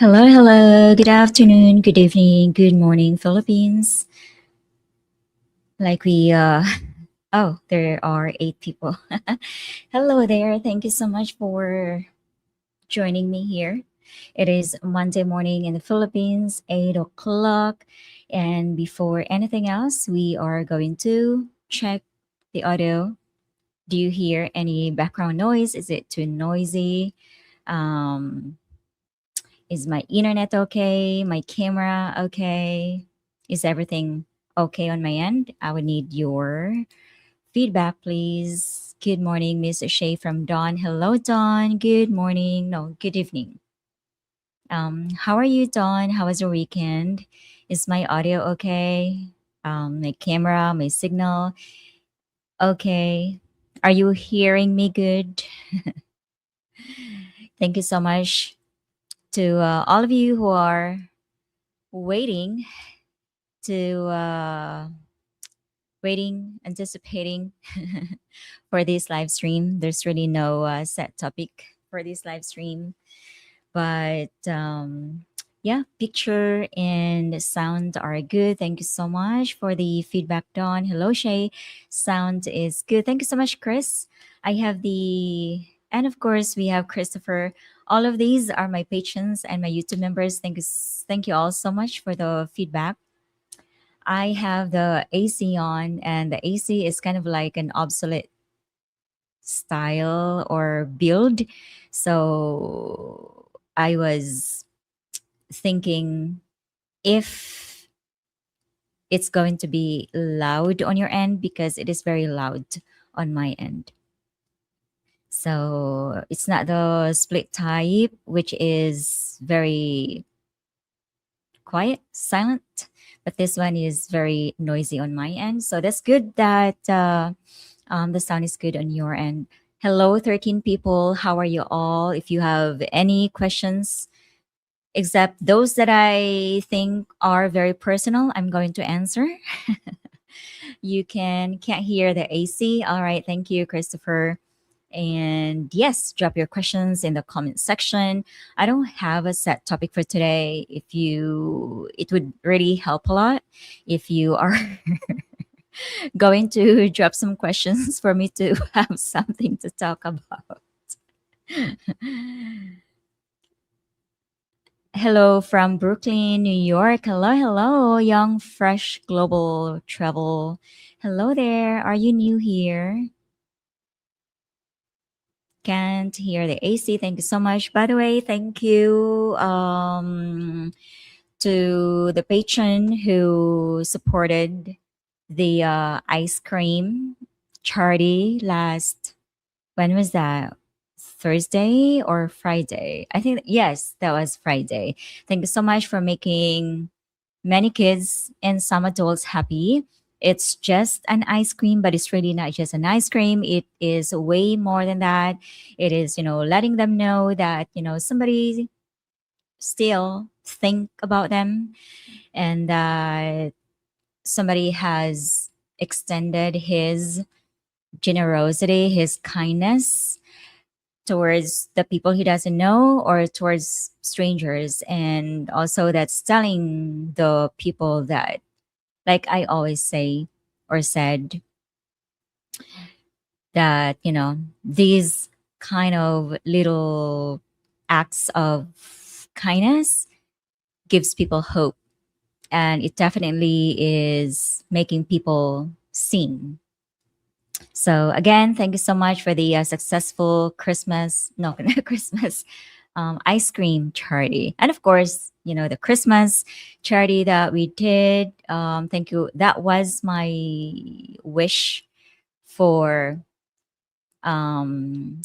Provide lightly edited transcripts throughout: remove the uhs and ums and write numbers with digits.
Hello, hello. Good afternoon, good evening, good morning, Philippines. Like we, oh, there are eight people. Hello there. Thank you so much for joining me here. It is Monday morning in the Philippines, 8 o'clock. And before anything else, we are going to check the audio. Do you hear any background noise? Is it too noisy? Um, Is my internet okay? My camera okay? Is everything okay on my end? I would need your feedback, please. Good morning, Miss Shay from Dawn. Hello, Dawn. Good morning. No, good evening. How are you, Dawn? How was your weekend? Is my audio okay? My camera, my signal okay? Are you hearing me good? Thank you so much to all of you who are waiting to waiting, anticipating for this live stream. There's really no set topic for this live stream, but yeah, picture and sound are good. Thank you so much for the feedback, Dawn. Hello, Shay. Sound is good. Thank you so much, Chris. I have the and of course we have Christopher. All of these are my patrons and my YouTube members. Thank you all so much for the feedback. I have the AC on, and the AC is kind of like an obsolete style or build. So I was thinking if it's going to be loud on your end because it is very loud on my end. So it's not the split type, which is very quiet, silent, but this one is very noisy on my end. So that's good that the sound is good on your end. Hello, 13 people. How are you all? If you have any questions, except those that I think are very personal, I'm going to answer. You can't hear the AC. All right, thank you, Christopher. And yes, drop your questions in the comment section. I don't have a set topic for today. If you, it would really help a lot if you are going to drop some questions for me to have something to talk about. Hello from Brooklyn, New York. Hello, hello, young, fresh global travel. Hello there. Are you new here? Can't hear the AC. Thank you so much. By the way, thank you to the patron who supported the ice cream charity last. When was that? Thursday or Friday? I think, yes, that was Friday. Thank you so much for making many kids and some adults happy. It's just an ice cream, but it's really not just an ice cream. It is way more than that. It is, letting them know that, somebody still think about them and that somebody has extended his generosity, his kindness towards the people he doesn't know or towards strangers. And also that's telling the people that, like I always say or said, that, these kind of little acts of kindness gives people hope. And it definitely is making people seen. So again, thank you so much for the successful Christmas, no, not Christmas, ice cream charity. And of course, the Christmas charity that we did. Thank you. That was my wish for um,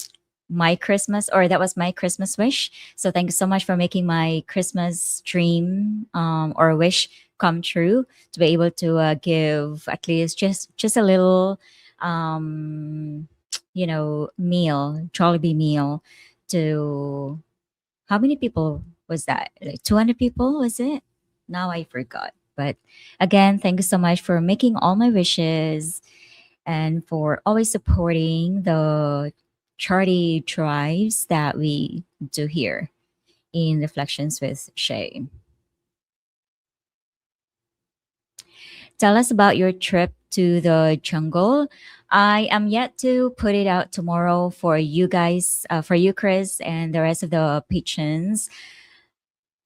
my Christmas, or that was my Christmas wish. So thank you so much for making my Christmas dream or wish come true, to be able to give at least just a little, um, meal, Jollibee meal to how many people was that? Like 200 people, was it? Now I forgot. But again, thank you so much for making all my wishes and for always supporting the charity drives that we do here. in Reflections with Shay. Tell us about your trip to the jungle. I am yet to put it out tomorrow for you guys, for you, Chris, and the rest of the patrons.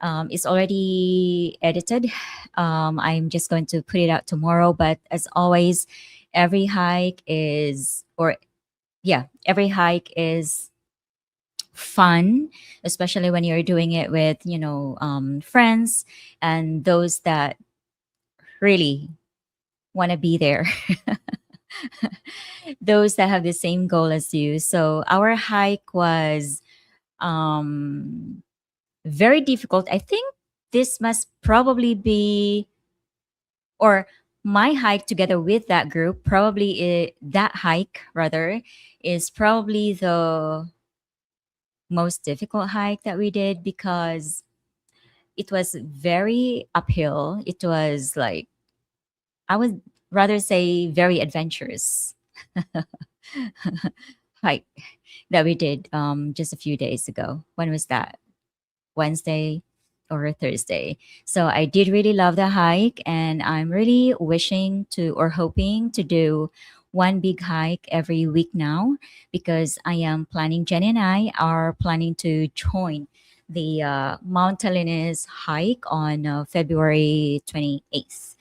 It's already edited. I'm just going to put it out tomorrow. But as always, every hike is, or yeah, every hike is fun, especially when you're doing it with, friends and those that really want to be there, those that have the same goal as you. So our hike was um, very difficult. I think this must probably be, or my hike together with that group, probably that hike rather, is probably the most difficult hike that we did because it was very uphill. It was like, I would rather say very adventurous hike that we did just a few days ago. When was that? Wednesday or Thursday. So I did really love the hike, and I'm really wishing to or hoping to do one big hike every week now because I am planning, Jenny and I are planning to join the Mount Talinis hike on February 28th.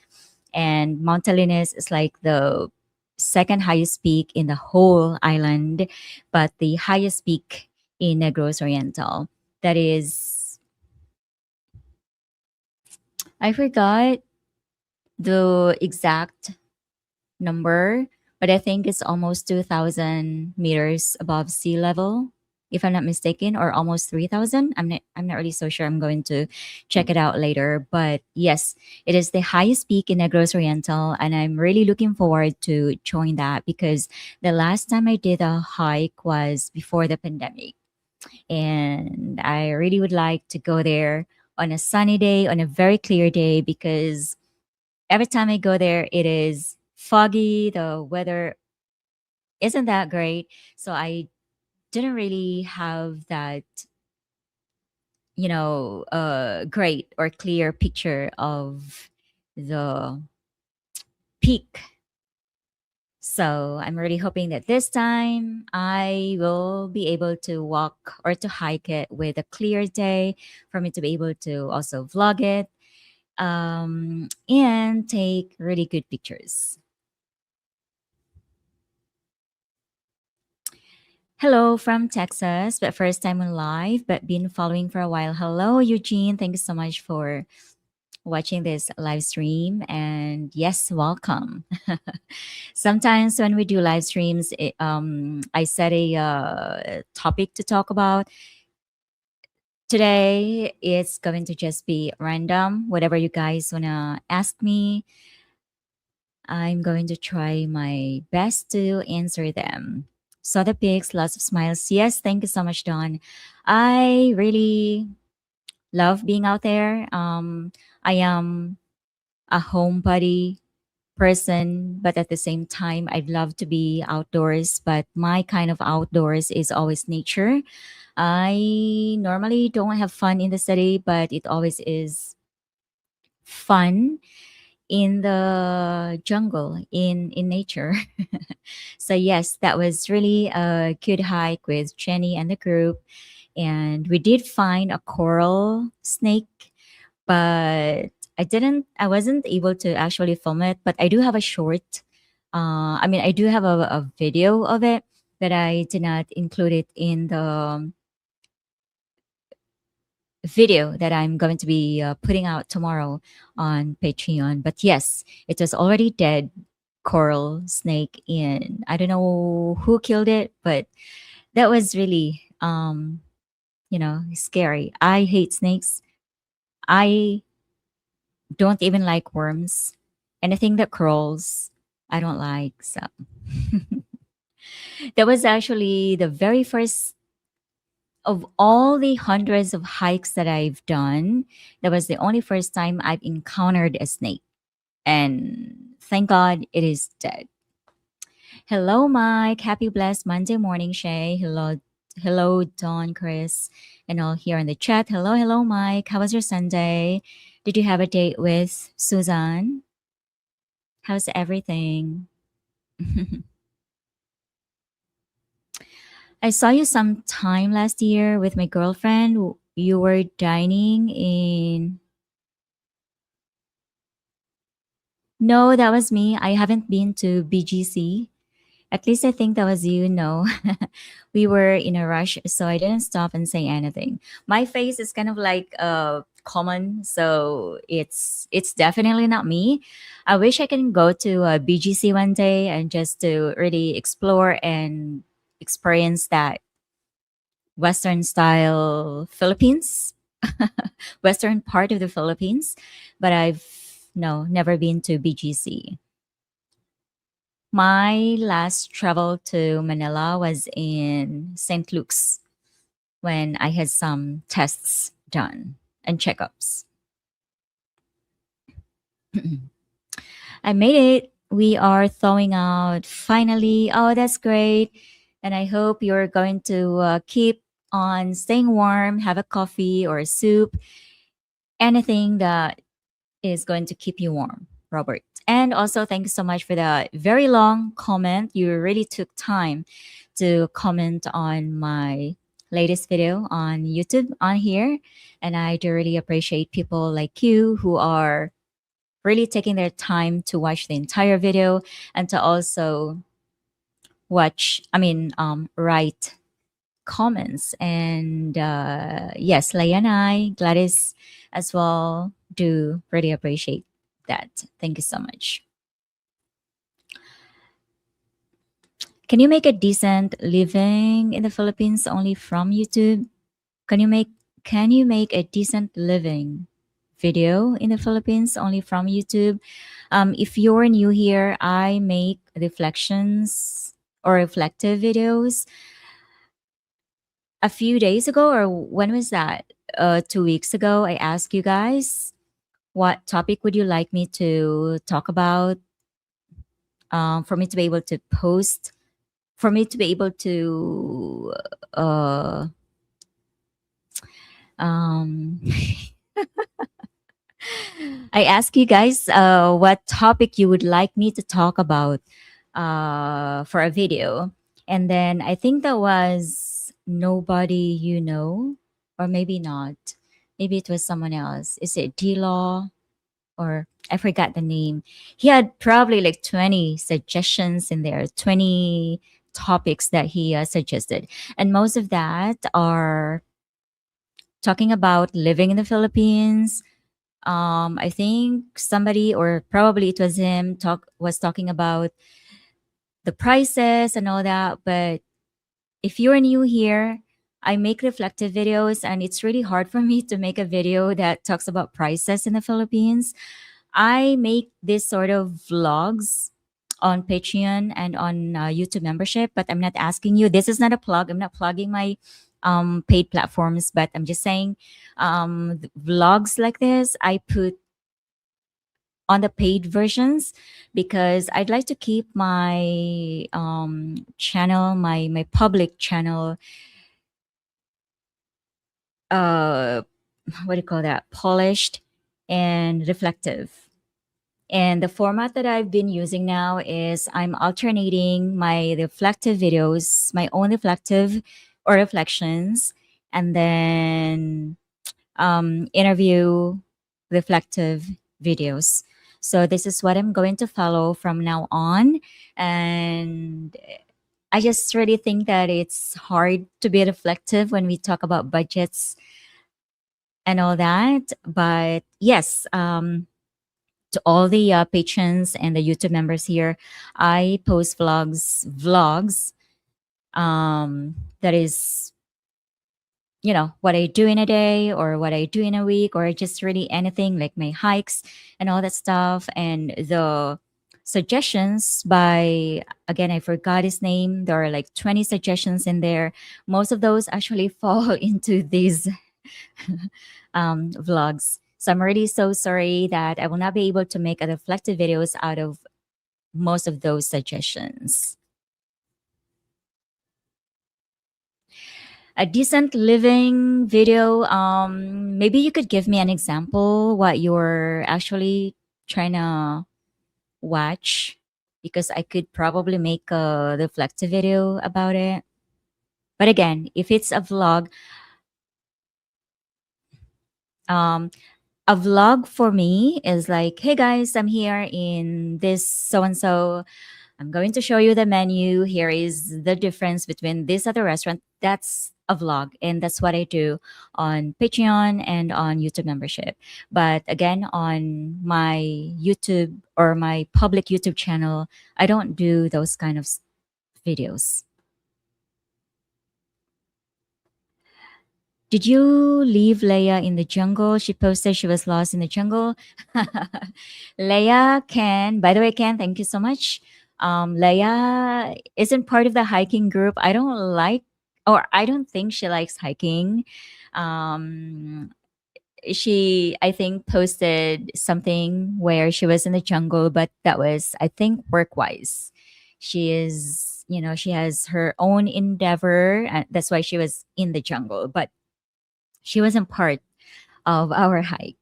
And Mount Talinis is like the second highest peak in the whole island, but the highest peak in Negros Oriental. That is, I forgot the exact number, but I think it's almost 2,000 meters above sea level, if I'm not mistaken, or almost 3,000. I'm not really so sure. I'm going to check it out later. But yes, it is the highest peak in Negros Oriental, and I'm really looking forward to join that because the last time I did a hike was before the pandemic. And I really would like to go there on a sunny day, on a very clear day, because every time I go there, it is foggy. The weather isn't that great. So I didn't really have that, great or clear picture of the peak. So I'm really hoping that this time I will be able to walk or to hike it with a clear day for me to be able to also vlog it and take really good pictures. Hello from Texas, but first time on live, but been following for a while. Hello, Eugene. Thank you so much for watching this live stream. And yes, welcome. Sometimes when we do live streams, I set a topic to talk about. Today, it's going to just be random. Whatever you guys want to ask me, I'm going to try my best to answer them. Saw the pics, lots of smiles. Yes, thank you so much, Don. I really love being out there. I am a homebody person, but at the same time, I'd love to be outdoors. But my kind of outdoors is always nature. I normally don't have fun in the city, but it always is fun in the jungle, in nature. So yes, that was really a good hike with Jenny and the group, and we did find a coral snake, but I wasn't able to actually film it, but I do have a short. I mean, I do have a video of it, but I did not include it in the video that I'm going to be putting out tomorrow on Patreon. But yes, it was already dead coral snake, and I don't know who killed it, but that was really scary. I hate snakes. I don't even like worms. Anything that crawls, I don't like. So that was actually the very first of all the hundreds of hikes that I've done. That was the only first time I've encountered a snake. And thank God it is dead. Hello, Mike. Happy blessed Monday morning, Shay. Hello, Hello, Don, Chris, and all here in the chat. Hello, hello, Mike. How was your Sunday? Did you have a date with Suzanne? How's everything? I saw you sometime last year with my girlfriend. You were dining in. No, that was me. I haven't been to BGC. At least I think that was you. No, we were in a rush, so I didn't stop and say anything. My face is kind of like common, so it's definitely not me. I wish I can go to BGC one day and just to really explore and experience that Western style Philippines, Western part of the Philippines. But I've no never been to BGC. My last travel to Manila was in St. Luke's when I had some tests done and checkups. I made it. We are thawing out finally. Oh, that's great. And I hope you're going to keep on staying warm, have a coffee or a soup, anything that is going to keep you warm, Robert. And also, thank you so much for the very long comment. You really took time to comment on my latest video on YouTube on here. And I do really appreciate people like you who are really taking their time to watch the entire video and to also write comments. And yes, Leia and I, Gladys as well, do really appreciate that. Thank you so much. Can you make a decent living in the Philippines only from YouTube? Can you make a decent living video in the Philippines only from YouTube? If you're new here, I make reflections or reflective videos. A few days ago, or when was that? 2 weeks ago, I asked you guys what topic would you like me to talk about, for me to be able to post, for me to be able to uh, um, I ask you guys what topic you would like me to talk about for a video. And then I think that was Nobody You Know, or maybe not. Maybe it was someone else. Is it D Law? Or I forgot the name. He had probably like 20 suggestions in there, 20 topics that he suggested. And most of that are talking about living in the Philippines. I think somebody, or probably it was him, was talking about the prices and all that. But if you're new here, I make reflective videos, and it's really hard for me to make a video that talks about prices in the Philippines. I make this sort of vlogs on Patreon and on YouTube membership, but I'm not asking you. This is not a plug. I'm not plugging my paid platforms, but I'm just saying vlogs like this, I put on the paid versions because I'd like to keep my channel, my public channel, uh, what do you call that? Polished and reflective. And the format that I've been using now is I'm alternating my reflective videos, my own reflective or reflections, and then interview reflective videos. So this is what I'm going to follow from now on. And I just really think that it's hard to be reflective when we talk about budgets and all that. But yes, to all the patrons and the YouTube members here, I post vlogs. That is, what I do in a day or what I do in a week, or just really anything like my hikes and all that stuff. And the suggestions by, again, I forgot his name. There are like 20 suggestions in there. Most of those actually fall into these vlogs. So I'm really so sorry that I will not be able to make a reflective videos out of most of those suggestions. A decent living video. Maybe you could give me an example what you're actually trying to watch, because I could probably make a reflective video about it. But again, if it's um, a vlog for me is like, hey guys, I'm here in this so and so. I'm going to show you the menu. Here is the difference between this other restaurant. That's a vlog. And that's what I do on Patreon and on YouTube membership. But again, on my YouTube or my public YouTube channel, I don't do those kind of videos. Did you leave Leia in the jungle? She posted she was lost in the jungle. Leia can, by the way, Ken, thank you so much. Leia isn't part of the hiking group. I don't like, or I don't think she likes hiking. Um, she, I think, posted something where she was in the jungle, but that was, I think, work wise. She is, she has her own endeavor. And that's why she was in the jungle. But she wasn't part of our hike.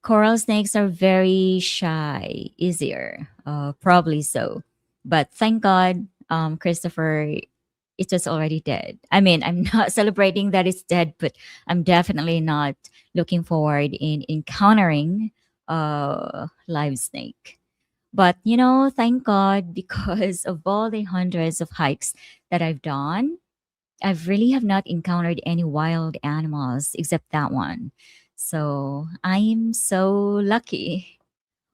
Coral snakes are very shy, easier. Probably so. But thank God, Christopher, it was already dead. I mean, I'm not celebrating that it's dead, but I'm definitely not looking forward in encountering a live snake. But thank God, because of all the hundreds of hikes that I've done, I've really have not encountered any wild animals except that one. So I'm so lucky.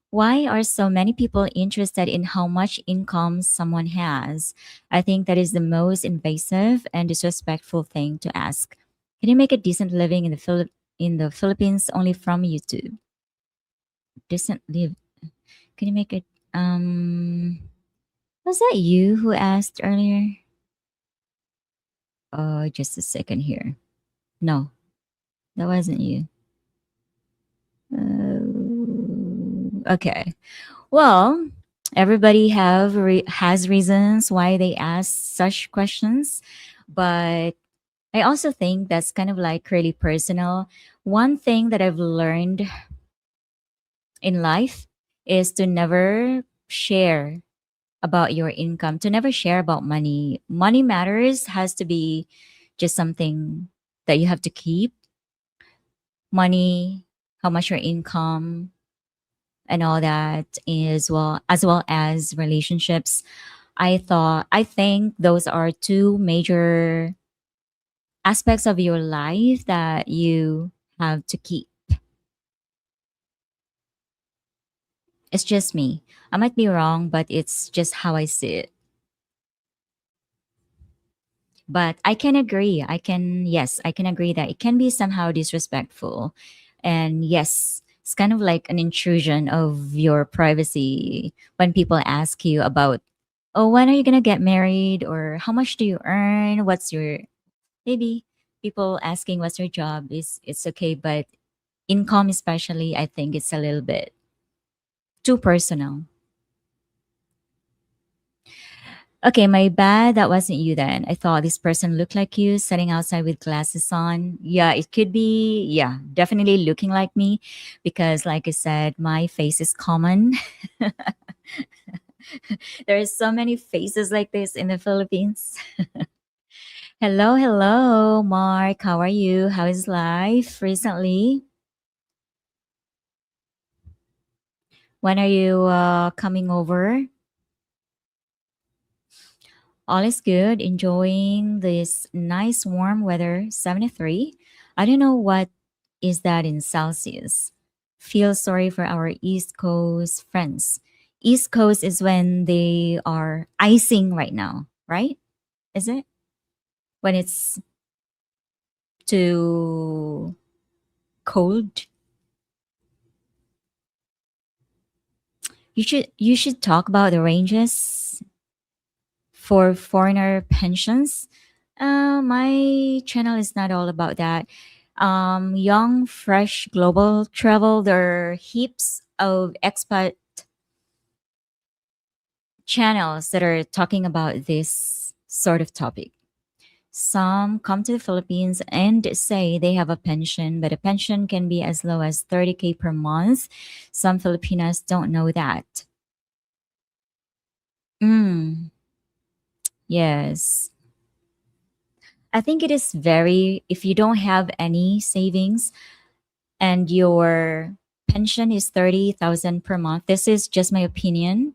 Why are so many people interested in how much income someone has? I think that is the most invasive and disrespectful thing to ask. Can you make a decent living in the Philippines only from YouTube? Decent live. Can you make it? Was that you who asked earlier? Just a second here. No, that wasn't you. Okay. Well, everybody has reasons why they ask such questions, but I also think that's kind of like really personal. One thing that I've learned in life is to never share about your income, to never share about money. Money matters has to be just something that you have to keep. Money, how much your income, and all that, as well as relationships. I think those are two major aspects of your life that you have to keep. It's just me. I might be wrong, but it's just how I see it. But I can agree. I can agree that it can be somehow disrespectful. And yes, it's kind of like an intrusion of your privacy when people ask you about, oh, when are you going to get married? Or how much do you earn? What's your, maybe people asking what's your job is, it's okay. But income, especially, I think it's a little bit too personal. Okay, my bad. That wasn't you then. I thought this person looked like you sitting outside with glasses on. Yeah, it could be. Yeah, definitely looking like me because, like I said, my face is common. There's so many faces like this in the Philippines. Hello, hello, Mark. How are you? How is life recently? When are you coming over? All is good. Enjoying this nice warm weather, 73. I don't know what is that in Celsius. Feel sorry for our East Coast friends. East Coast is when they are icing right now, right? Is it? When it's too cold? You should talk about the ranges for foreigner pensions. My channel is not all about that. Young, fresh, global travel. There are heaps of expat channels that are talking about this sort of topic. Some come to the Philippines and say they have a pension, but a pension can be as low as 30K per month. Some Filipinos don't know that. Mm, yes. I think it is very, if you don't have any savings and your pension is 30,000 per month, this is just my opinion.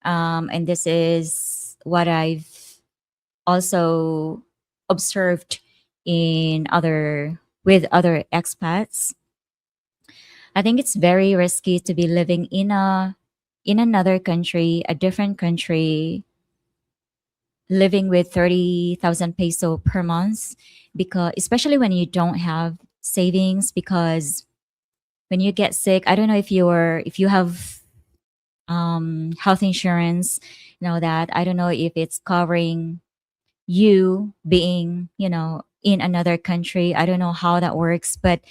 And this is what I've also observed in other with other expats. I think it's very risky to be living in another country, a different country, living with 30,000 peso per month, because especially when you don't have savings, because when you get sick, I don't know if you have health insurance, that I don't know if it's covering you being, in another country. I don't know how that works, but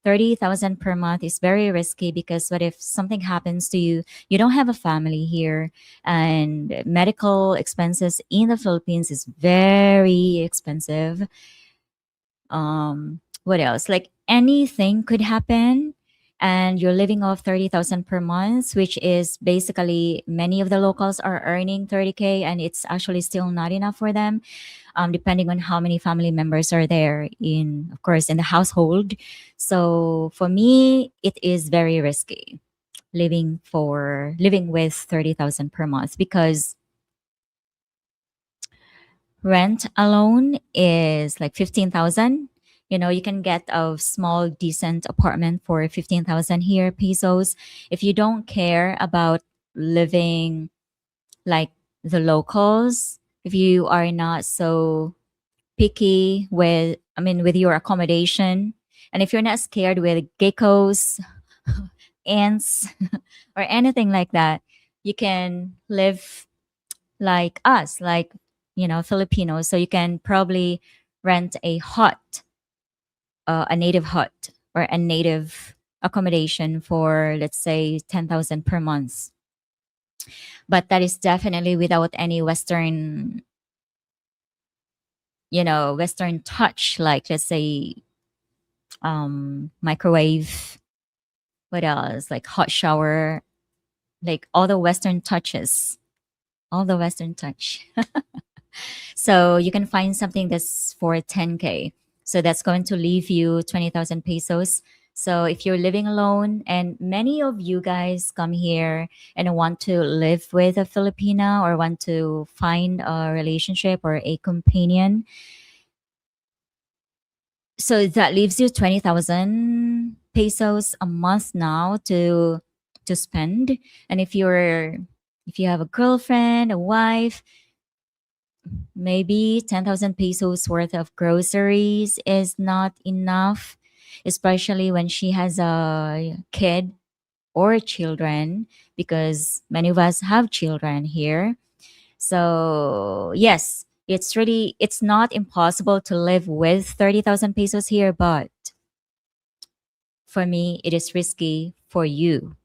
30,000 per month is very risky, because what if something happens to you? You don't have a family here, and medical expenses in the Philippines is very expensive. What else? Like anything could happen, and you're living off 30,000 per month, which is basically many of the locals are earning 30K, and it's actually still not enough for them, depending on how many family members are there in, of course, in the household. So for me, it is very risky living with 30,000 per month, because rent alone is like 15,000. You can get a small decent apartment for 15,000 here pesos. If you don't care about living like the locals, if you are not so picky with, with your accommodation, and if you're not scared with geckos, ants, or anything like that, you can live like us, like, Filipinos. So you can probably rent a native hut, or a native accommodation for, let's say, 10,000 per month. But that is definitely without any Western touch, like, let's say, microwave, what else, like hot shower, like all the Western touch. So you can find something that's for 10K. So that's going to leave you 20,000 pesos. So if you're living alone, and many of you guys come here and want to live with a Filipina, or want to find a relationship or a companion, so that leaves you 20,000 pesos a month now to spend. And if you have a girlfriend, a wife, maybe 10,000 pesos worth of groceries is not enough, especially when she has a kid or children, because many of us have children here. So, yes, it's not impossible to live with 30,000 pesos here, but for me it is risky for you,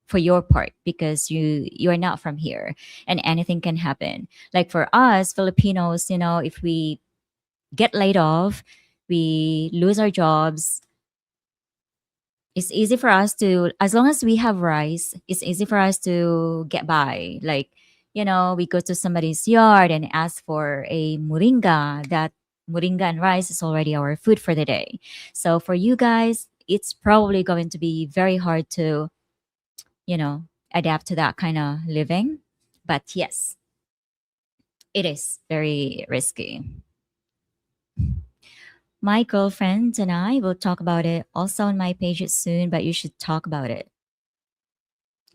for your part, because you're not from here, and anything can happen. Like for us Filipinos, if we get laid off, we lose our jobs, it's easy for us to, as long as we have rice, it's easy for us to get by. Like, we go to somebody's yard and ask for a moringa. That moringa and rice is already our food for the day. So for you guys, it's probably going to be very hard to, you know, adapt to that kind of living. But yes, it is very risky. My girlfriend and I will talk about it also on my page soon, but you should talk about it.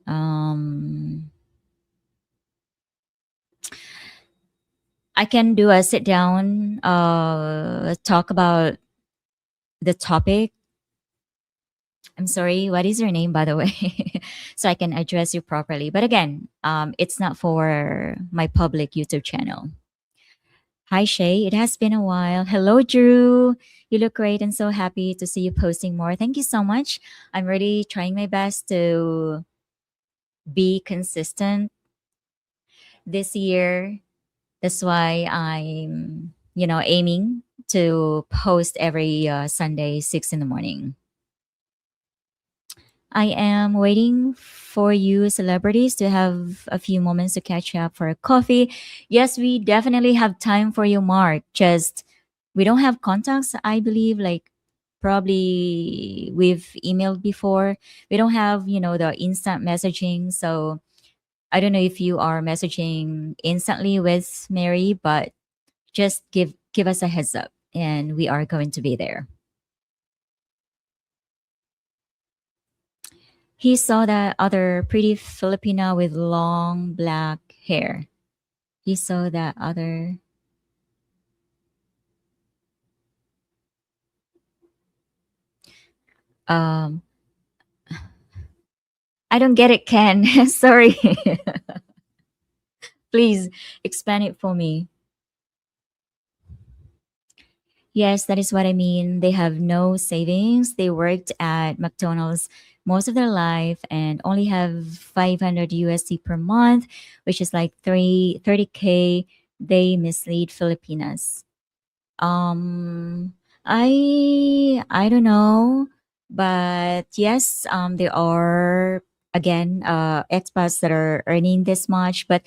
Um, I can do a sit down, talk about the topic. I'm sorry, what is your name, by the way? So I can address you properly. But again, it's not for my public YouTube channel. Hi, Shay. It has been a while. Hello, Drew. You look great and so happy to see you posting more. Thank you so much. I'm really trying my best to be consistent. this year. That's why I'm, aiming to post every Sunday, 6 in the morning. I am waiting for you celebrities to have a few moments to catch up for a coffee. Yes, we definitely have time for you, Mark. Just we don't have contacts, I believe, like probably we've emailed before. We don't have, the instant messaging. So I don't know if you are messaging instantly with Mary, but just give us a heads up and we are going to be there. He saw that other pretty Filipina with long black hair. He saw that other. Um, I don't get it, Ken. Sorry. Please expand it for me. Yes, that is what I mean. They have no savings. They worked at McDonald's most of their life and only have 500 USD per month, which is like 30K. They mislead Filipinas. Um, I don't know, but yes, there are again expats that are earning this much, but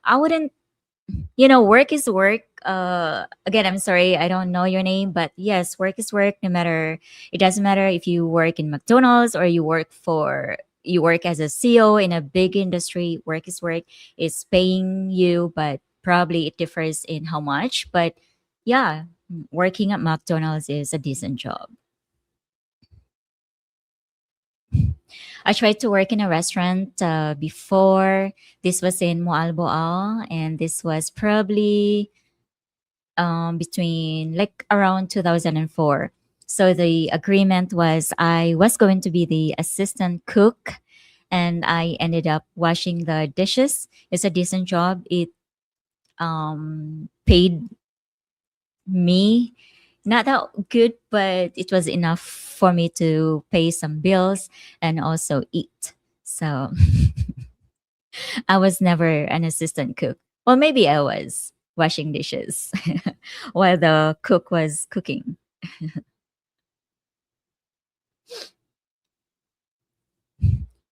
I wouldn't. Work is work. Again, I'm sorry, I don't know your name, but yes, work is work. No matter, it doesn't matter if you work in McDonald's or you work as a CEO in a big industry. Work is work. It's paying you, but probably it differs in how much. But yeah, working at McDonald's is a decent job. I tried to work in a restaurant before. This was in Moalboal, and this was probably between like around 2004. So the agreement was I was going to be the assistant cook and I ended up washing the dishes. It's a decent job. It paid me not that good, but it was enough for me to pay some bills and also eat. So I was never an assistant cook. Well, maybe I was washing dishes while the cook was cooking.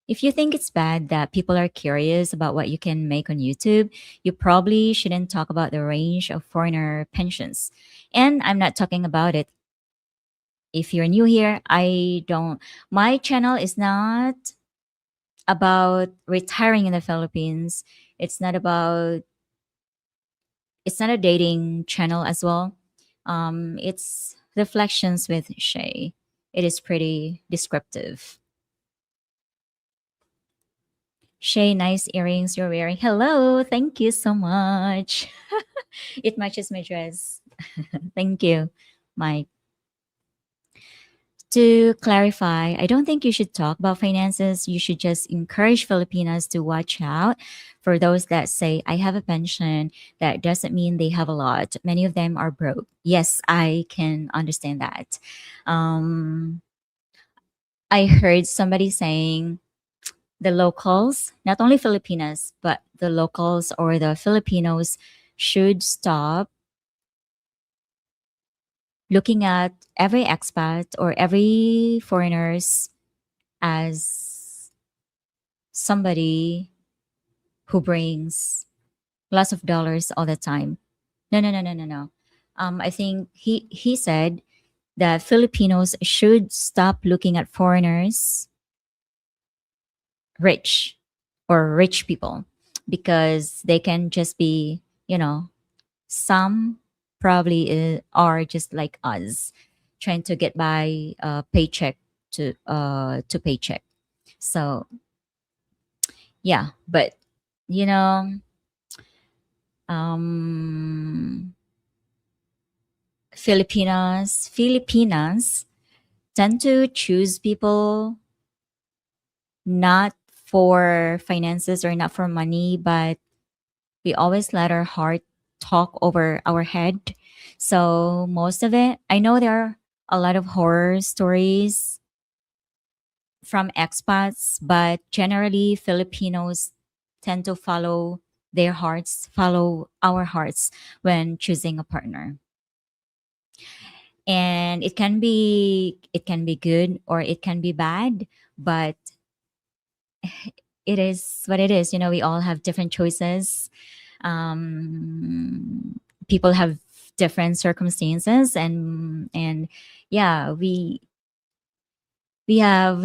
If you think it's bad that people are curious about what you can make on YouTube, you probably shouldn't talk about the range of foreigner pensions. And I'm not talking about it. If you're new here, my channel is not about retiring in the Philippines. It's not about, it's not a dating channel as well. It's reflections with Shay. It is pretty descriptive. Shay, nice earrings you're wearing. Hello, thank you so much. It matches my dress. Thank you, Mike. To clarify, I don't think you should talk about finances. You should just encourage Filipinas to watch out for those that say, I have a pension. That doesn't mean they have a lot. Many of them are broke. Yes, I can understand that. Um, I heard somebody saying the locals, not only Filipinas, but the locals or the Filipinos should stop looking at every expat or every foreigners as somebody who brings lots of dollars all the time. No, no, no, no, no, no. I think he said that Filipinos should stop looking at foreigners rich or rich people because they can just be, some probably are just like us, trying to get by paycheck to paycheck. So yeah, but you know, um, Filipinas tend to choose people not for finances or not for money, but we always let our heart talk over our head. So most of it, I know there are a lot of horror stories from expats, but generally Filipinos tend to follow their hearts, follow our hearts when choosing a partner. And it can be good or it can be bad, but it is what it is. We all have different choices. People have different circumstances, and yeah, we have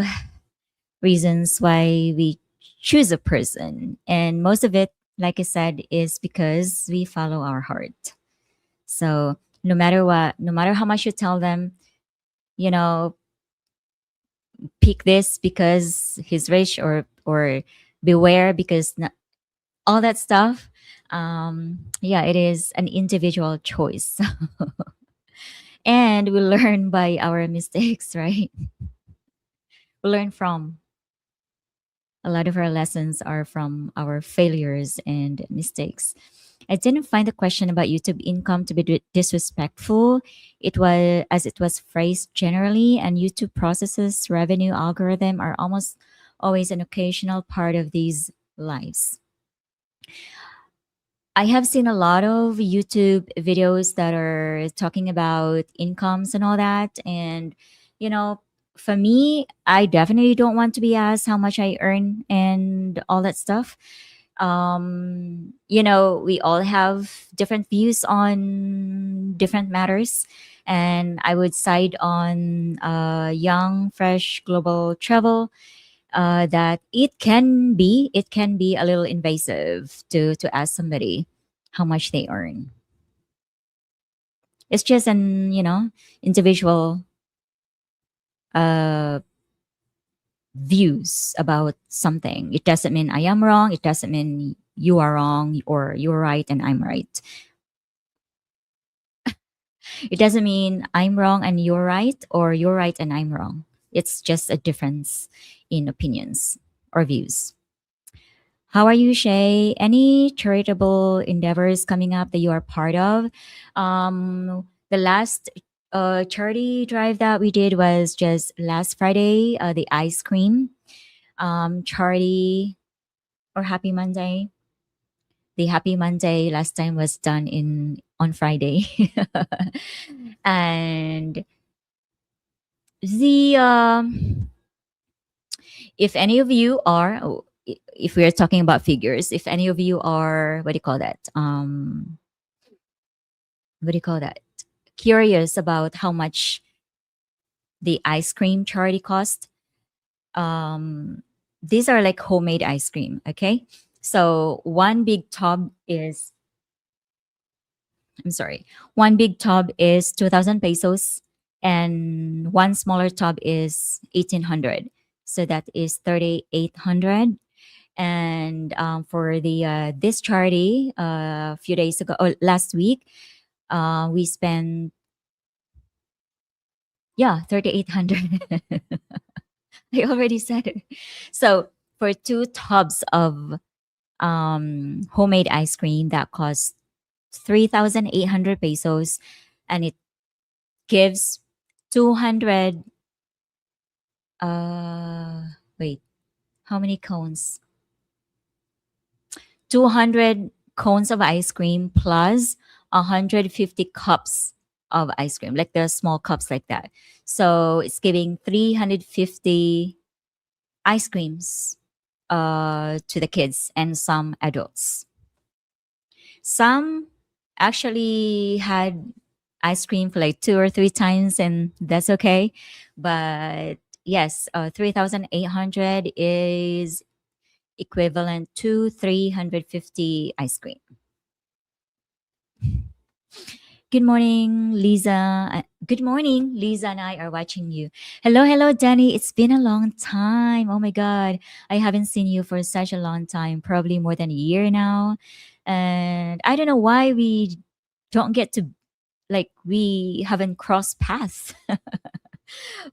reasons why we choose a person, and most of it, like I said, is because we follow our heart. So no matter what, no matter how much you tell them, you know pick this because he's rich, or beware because all that stuff. Yeah, it is an individual choice. And we learn by our mistakes, right? We learn from a lot of our lessons are from our failures and mistakes. I didn't find the question about YouTube income to be disrespectful. It was phrased generally, and YouTube processes revenue algorithm are almost always an occasional part of these lives. I have seen a lot of YouTube videos that are talking about incomes and all that. And, you know, for me, I definitely don't want to be asked how much I earn and all that stuff. We all have different views on different matters. And I would side on young, fresh global travel, that it can be a little invasive to ask somebody how much they earn. It's just an individual uh views about something. It doesn't mean I am wrong, it doesn't mean you are wrong, or you're right and I'm right. It doesn't mean I'm wrong and you're right, or you're right and I'm wrong. It's just a difference in opinions or views. How are you, Shay? Any charitable endeavors coming up that you are part of? The last charity drive that we did was just last Friday, the ice cream charity, or Happy Monday. The Happy Monday last time was done in on Friday. And the if any of you are if we're talking about figures, if any of you are, what do you call that, what do you call that, curious about how much the ice cream charity cost, um these are like homemade ice cream, okay? So one big tub is, I'm sorry, one big tub is 2,000 pesos, and one smaller tub is 1,800. So that is 3,800. And for the this charity, a few days ago or last week, we spent, yeah, 3,800. I already said it. So for two tubs of homemade ice cream, that costs 3,800 pesos, and it gives 200. Uh, Wait, how many cones? 200 cones of ice cream plus 150 cups of ice cream, like the small cups like that. So it's giving 350 ice creams to the kids and some adults. Some actually had ice cream for like two or three times, and that's okay. But yes, 3,800 is equivalent to 350 ice cream. Good morning, Lisa. Good morning. Lisa and I are watching you. Hello, hello, Danny. It's been a long time. Oh my God. I haven't seen you for such a long time, probably more than a year now. And I don't know why we don't get to, like, we haven't crossed paths.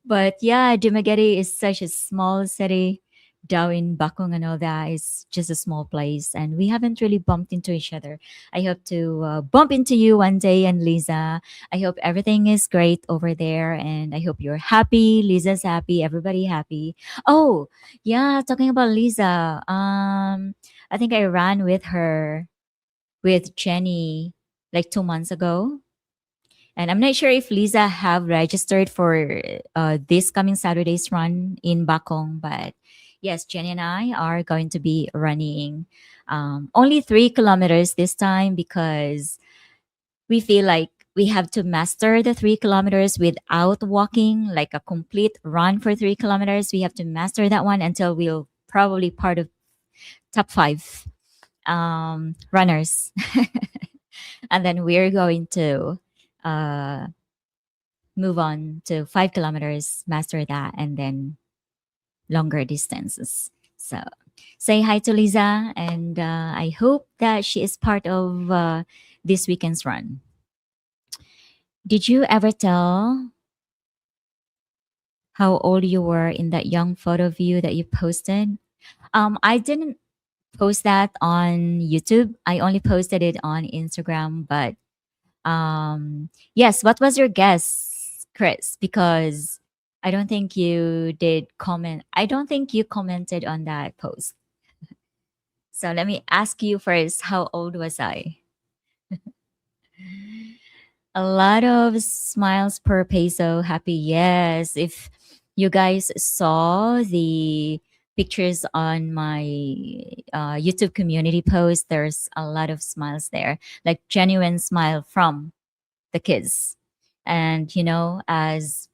But yeah, Dumaguete is such a small city. Down Bakong and all that is just a small place, and we haven't really bumped into each other. I hope to bump into you one day, and Lisa. I hope everything is great over there, and I hope you're happy. Lisa's happy. Everybody happy. Oh, yeah. Talking about Lisa, I think I ran with her with Jenny like 2 months ago. And I'm not sure if Lisa have registered for this coming Saturday's run in Bakong, but yes, Jenny and I are going to be running only 3 kilometers this time because we feel like we have to master the 3 kilometers without walking, like a complete run for 3 kilometers. We have to master that one until we'll probably part of top five runners. And then we're going to uh, move on to 5 kilometers, master that, and then longer distances. So say hi to Lisa, and I hope that she is part of this weekend's run. Did you ever tell how old you were in that young photo of you that you posted? I didn't post that on YouTube. I only posted it on Instagram. But yes, what was your guess, Chris? Because I don't think you did comment. I don't think you commented on that post. So let me ask you first. How old was I? A lot of smiles per peso. Happy. Yes. If you guys saw the pictures on my YouTube community post, there's a lot of smiles there, like genuine smile from the kids. And, as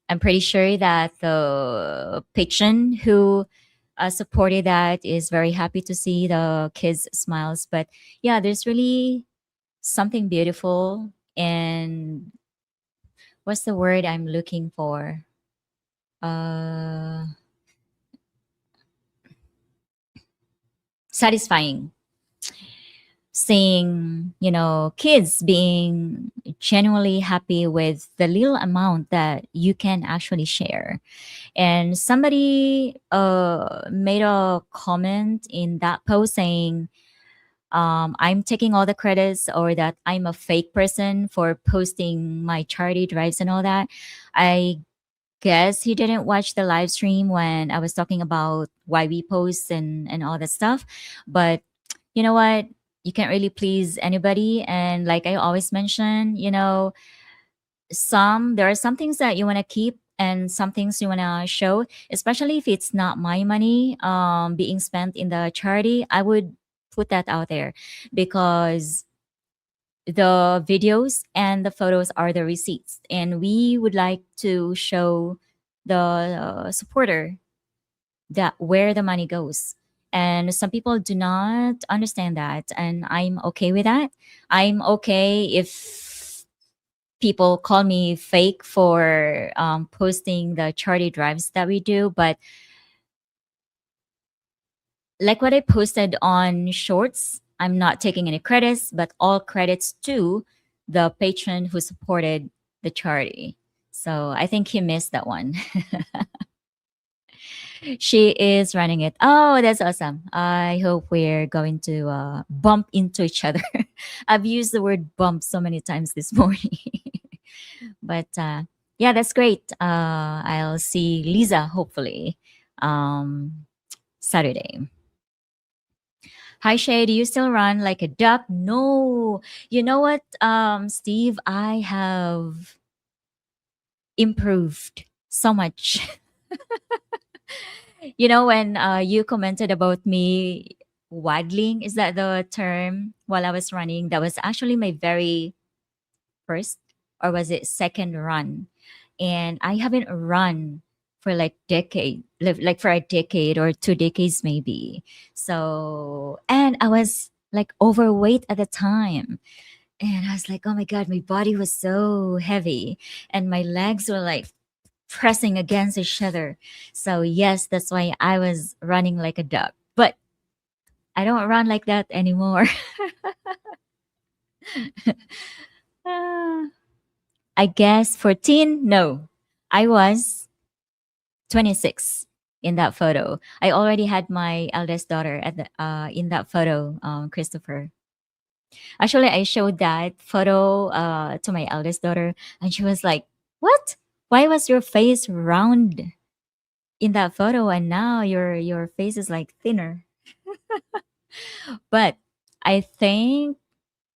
I'm pretty sure that the patron who supported that is very happy to see the kids' smiles. But yeah, there's really something beautiful and what's the word I'm looking for? Uh, Satisfying. Seeing, kids being genuinely happy with the little amount that you can actually share. And somebody made a comment in that post saying, I'm taking all the credits or that I'm a fake person for posting my charity drives and all that. I guess he didn't watch the live stream when I was talking about why we post and all that stuff. But you know what? You can't really please anybody. And like I always mention, there are some things that you want to keep and some things you want to show, especially if it's not my money being spent in the charity. I would put that out there because the videos and the photos are the receipts, and we would like to show the supporter that where the money goes. And some people do not understand that, and I'm okay with that. I'm okay if people call me fake for posting the charity drives that we do, but like what I posted on shorts, I'm not taking any credits, but all credits to the patron who supported the charity. So I think he missed that one. She is running it. Oh, that's awesome. I hope we're going to bump into each other. I've used the word bump so many times this morning. But yeah, that's great. I'll see Lisa hopefully Saturday. Hi Shay, do you still run like a duck? No. You know what, Steve? I have improved so much. When you commented about me waddling, is that the term while I was running? That was actually my very first, or was it second run? And I haven't run for like for a decade or 2 decades maybe. So, and I was like overweight at the time. And I was like, oh my God, my body was so heavy and my legs were like pressing against each other. So, yes, that's why I was running like a duck. But I don't run like that anymore. Ah, I guess 14? No. I was 26 in that photo. I already had my eldest daughter at the in that photo, Christopher. Actually, I showed that photo to my eldest daughter, and she was like, "What? Why was your face round in that photo, and now your face is like thinner?" But I think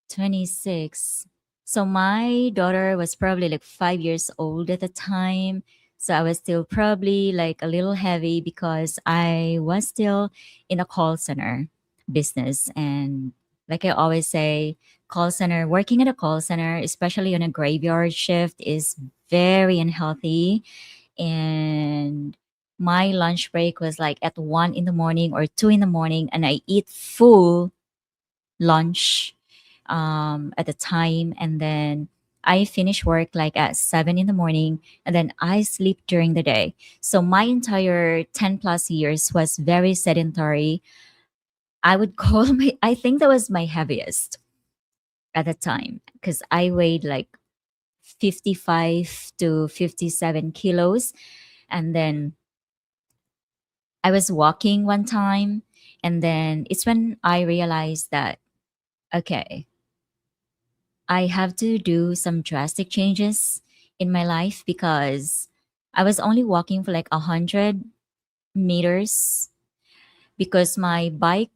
26. So my daughter was probably like 5 years old at the time. So I was still probably like a little heavy because I was still in a call center business. And like I always say, call center, working at a call center, especially on a graveyard shift, is very unhealthy. And my lunch break was like at 1 in the morning or 2 in the morning, and I eat full lunch at the time, and then I finish work like at 7 in the morning, and then I sleep during the day. So my entire 10 plus years was very sedentary. I would call my, I think that was my heaviest at the time because I weighed like 55 to 57 kilos. And then I was walking one time, and then it's when I realized that, okay, I have to do some drastic changes in my life because I was only walking for like 100 meters because my bike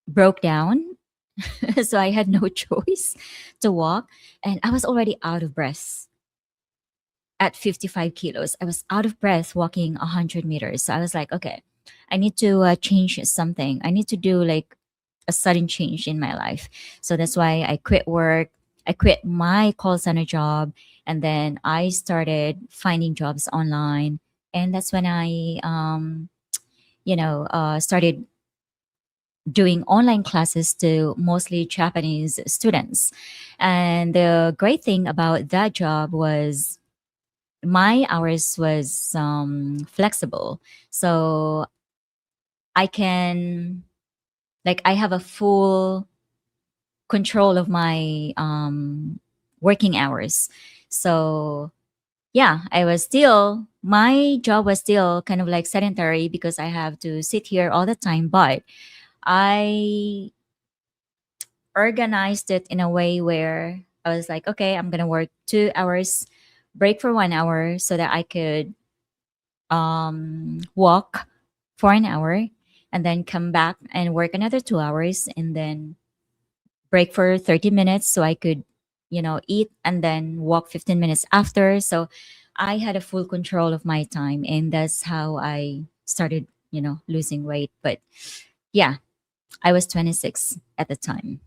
broke down. So I had no choice to walk. And I was already out of breath at 55 kilos. I was out of breath walking 100 meters. So I was like, okay, I need to change something. I need to do like a sudden change in my life. So that's why I quit work. I quit my call center job, and then I started finding jobs online. And that's when I, started doing online classes to mostly Japanese students. And the great thing about that job was my hours was flexible. So I can, like, I have a full control of my working hours. So yeah, I was still, my job was still kind of like sedentary because I have to sit here all the time, but I organized it in a way where I was like, okay, I'm going to work 2 hours, break for 1 hour so that I could walk for an hour, and then come back and work another 2 hours, and then break for 30 minutes so I could, eat and then walk 15 minutes after. So I had a full control of my time, and that's how I started, losing weight. But yeah, I was 26 at the time.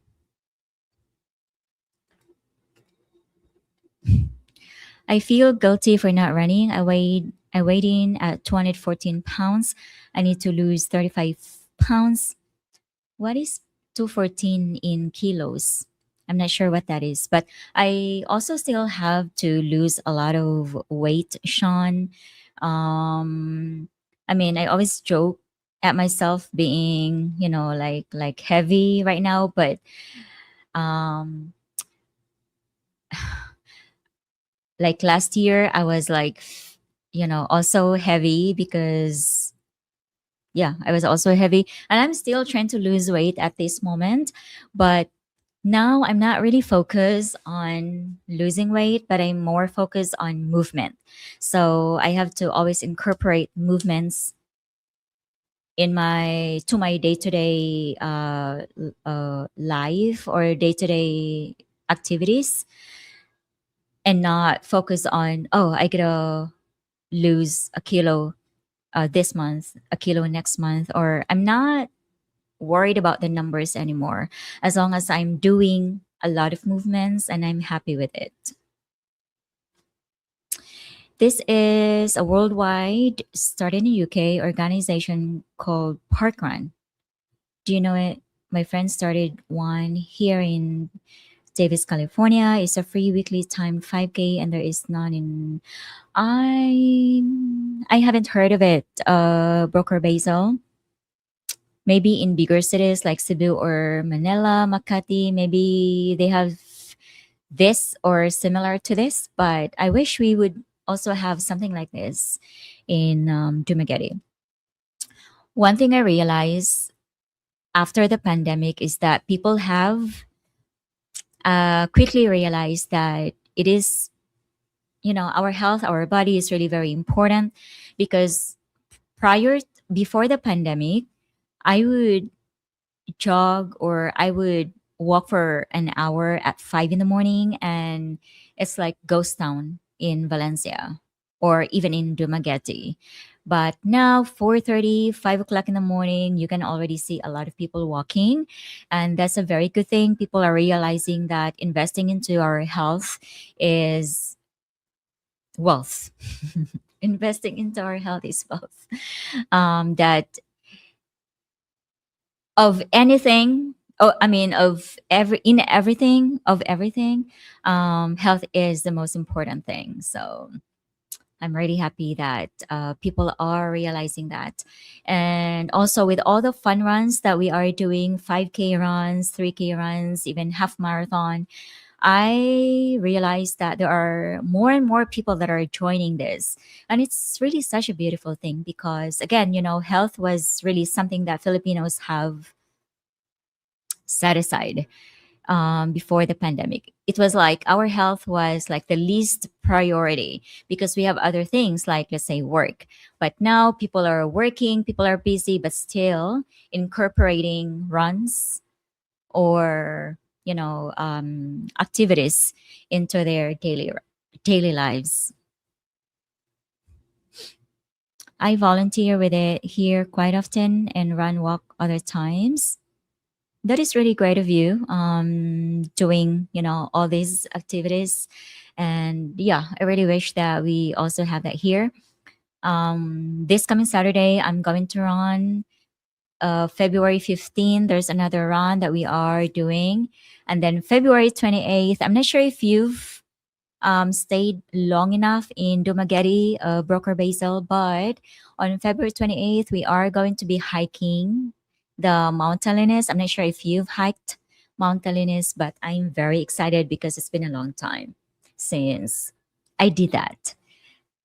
I feel guilty for not running. I weighed in at 214 pounds. I need to lose 35 pounds. What is 214 in kilos? I'm not sure what that is, but I also still have to lose a lot of weight, Sean. I mean, I always joke at myself being, like heavy right now, but um like last year I was like also heavy because yeah, I was also heavy, and I'm still trying to lose weight at this moment. But now I'm not really focused on losing weight, but I'm more focused on movement. So I have to always incorporate movements in my day-to-day life or day-to-day activities, and not focus on, oh, I gotta lose a kilo this month, a kilo next month, or I'm not worried about the numbers anymore. As long as I'm doing a lot of movements and I'm happy with it. This is a worldwide, started in the UK, organization called Parkrun. Do you know it? My friend started one here in Davis, California. It's a free weekly timed 5K, and there is none in. I haven't heard of it. Broker Basil. Maybe in bigger cities like Cebu or Manila, Makati, maybe they have this or similar to this. But I wish we would also have something like this in Dumaguete. One thing I realized after the pandemic is that people have quickly realized that it is, our health, our body is really very important because prior, before the pandemic, I would jog or I would walk for an hour at 5 in the morning, and it's like ghost town in Valencia or even in Dumaguete. But now 4:30, 5 o'clock in the morning, you can already see a lot of people walking. And that's a very good thing. People are realizing that investing into our health is wealth. Investing into our health is wealth. That of anything, oh I mean of everything, health is the most important thing. So I'm really happy that people are realizing that. And also with all the fun runs that we are doing, 5K runs, 3K runs, even half marathon, I realized that there are more and more people that are joining this. And it's really such a beautiful thing because, again, health was really something that Filipinos have set aside before the pandemic. It was like our health was like the least priority because we have other things like, let's say, work. But now people are working, people are busy, but still incorporating runs or activities into their daily lives. I volunteer with it here quite often and run walk other times. That is really great of you, doing all these activities. And yeah, I really wish that we also have that here. This coming Saturday I'm going to run. February 15th there's another run that we are doing, and then February 28th, I'm not sure if you've stayed long enough in Dumaguete, Broker Basil, but on February 28th, we are going to be hiking the Mount Talinis. I'm not sure if you've hiked Mount Talinis, but I'm very excited because it's been a long time since I did that.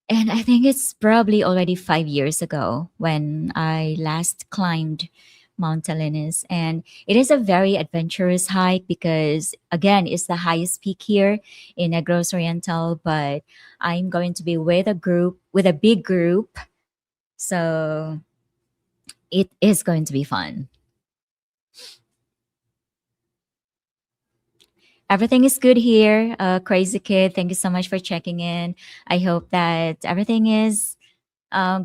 And I think it's probably already 5 years ago when I last climbed Mount Talinis. And it is a very adventurous hike because, again, it's the highest peak here in Negros Oriental. But I'm going to be with a big group. So it is going to be fun. Everything is good here. Crazy Kid, thank you so much for checking in. I hope that everything is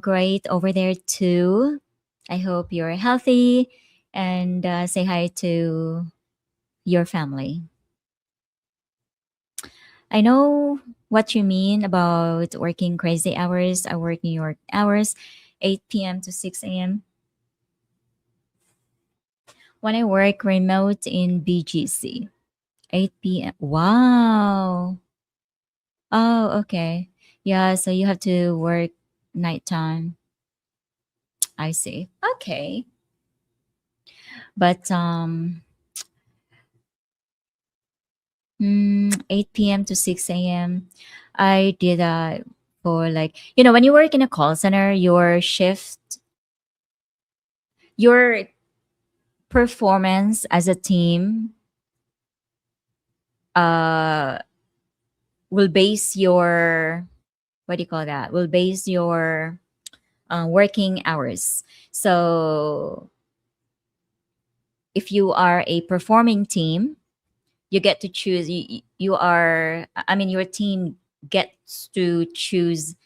great over there too. I hope you're healthy and say hi to your family. I know what you mean about working crazy hours. I work New York hours, 8 p.m. to 6 a.m. When I work remote in BGC, 8 p.m. Wow. Oh, okay. Yeah, so you have to work nighttime. I see. Okay. But 8 p.m. to 6 a.m. I did that for like, when you work in a call center, your performance as a team uh, will base your, what do you call that? Will base your working hours. So if you are a performing team, you get to choose, your team gets to choose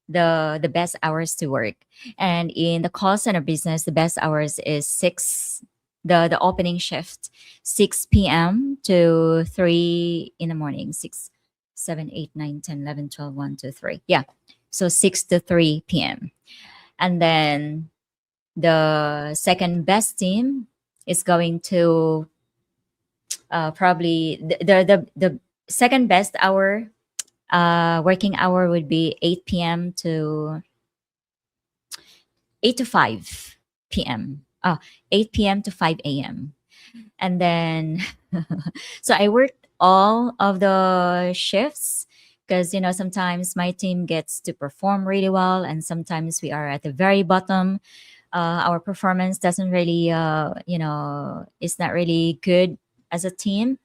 the best hours to work. And in the call center business, the best hours is the opening shift, 6 p.m. to 3 in the morning, 6, 7, 8, 9, 10, 11, 12, 1, 2, 3. Yeah. So 6 to 3 p.m. And then the second best team is going to probably the second best hour working hour would be 8 p.m. to 8 to 5 p.m. 8 p.m. to 5 a.m. And then, so I worked all of the shifts because, sometimes my team gets to perform really well, and sometimes we are at the very bottom. Our performance doesn't really, it's not really good as a team.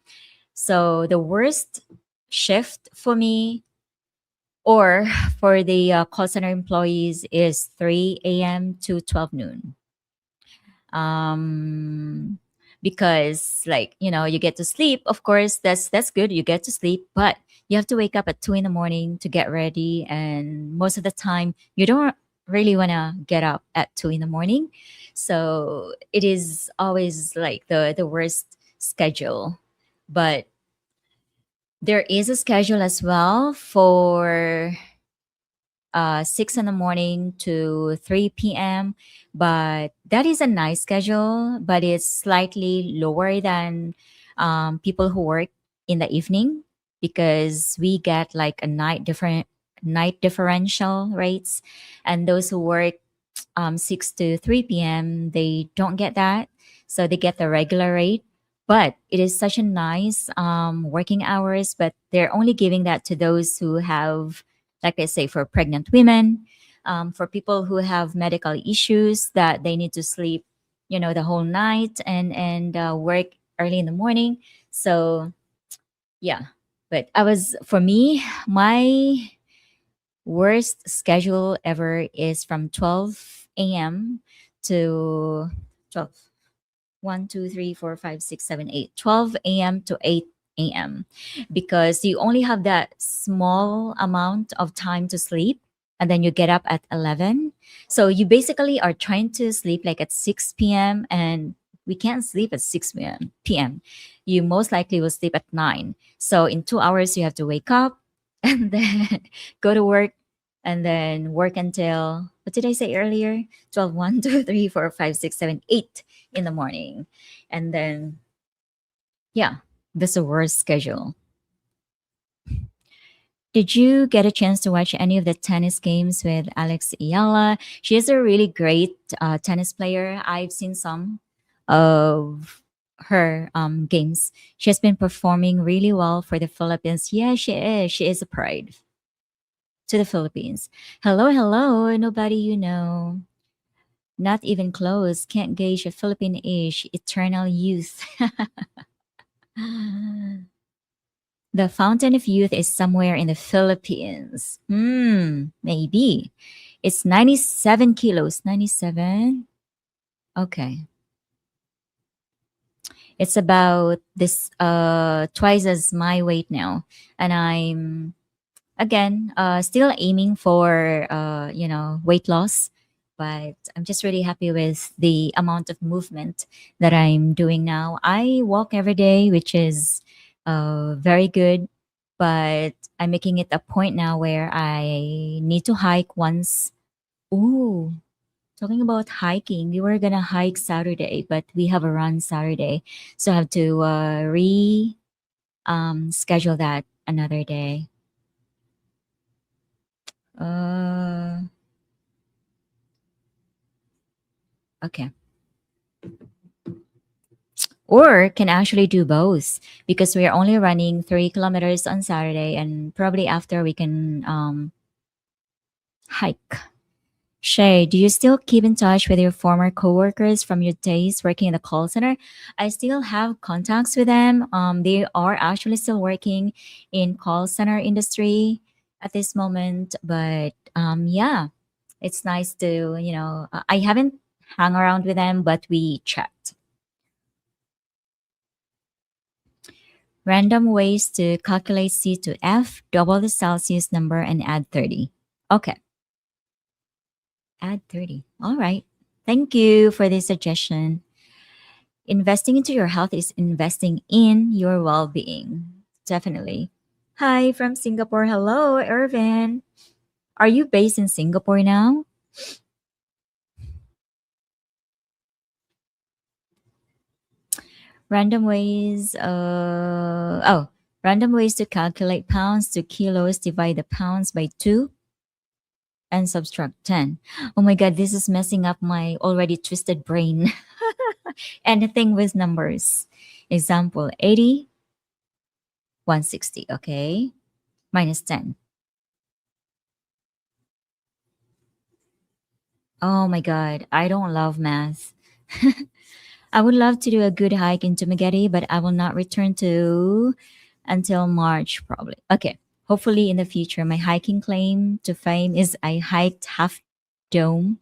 So the worst shift for me or for the call center employees is 3 a.m. to 12 noon. Um, because, like, you get to sleep. Of course, that's good, you get to sleep, but you have to wake up at 2 in the morning to get ready, and most of the time you don't really want to get up at 2 in the morning. So it is always like the worst schedule. But there is a schedule as well for 6 in the morning to 3 p.m. But that is a nice schedule, but it's slightly lower than people who work in the evening, because we get like a night differential rates, and those who work 6 to 3 p.m., they don't get that. So they get the regular rate. But it is such a nice working hours, but they're only giving that to those who have, like I say, for pregnant women, for people who have medical issues that they need to sleep, the whole night, and work early in the morning. So yeah, but for me, my worst schedule ever is from 12 a.m. to 12, 1, 2, 3, 4, 5, 6, 7, 8, 12 a.m. to 8 a.m. because you only have that small amount of time to sleep, and then you get up at 11. So you basically are trying to sleep like at 6 p.m., and we can't sleep at 6 p.m. You most likely will sleep at 9. So in 2 hours, you have to wake up and then go to work, and then work until, what did I say earlier? 12, 1, 2, 3, 4, 5, 6, 7, 8 in the morning. And then, yeah, that's a worst schedule. Did you get a chance to watch any of the tennis games with Alex Ayala? She is a really great tennis player. I've seen some of her games. She has been performing really well for the Philippines. Yeah, she is. She is a pride to the Philippines. Hello, hello. Nobody you know. Not even close. Can't gauge a Philippine age. Eternal youth. The fountain of youth is somewhere in the Philippines. Maybe. It's 97 kilos. 97? Okay. It's about this twice as my weight now. And I'm again still aiming for weight loss, but I'm just really happy with the amount of movement that I'm doing now. I walk every day, which is very good, but I'm making it a point now where I need to hike once. Ooh, talking about hiking, we were gonna hike Saturday, but we have a run Saturday, so I have to re schedule that another day. uh okay. Or can actually do both, because we are only running 3 kilometers on Saturday, and probably after we can hike. Shay, do you still keep in touch with your former coworkers from your days working in the call center? I still have contacts with them. They are actually still working in call center industry at this moment. But yeah, it's nice to, I haven't hung around with them, but we chat. Random ways to calculate C to F, double the Celsius number and add 30. Okay, add 30. All right. Thank you for this suggestion. Investing into your health is investing in your well being. Definitely. Hi from Singapore. Hello, Irvin. Are you based in Singapore now? Random ways. Random ways to calculate pounds to kilos. Divide the pounds by 2 and subtract 10. Oh my God, this is messing up my already twisted brain. Anything with numbers. Example 80, 160. Okay. Minus 10. Oh my God, I don't love math. I would love to do a good hike in Dumaguete, but I will not return to until March probably. Okay. Hopefully in the future, my hiking claim to fame is I hiked Half Dome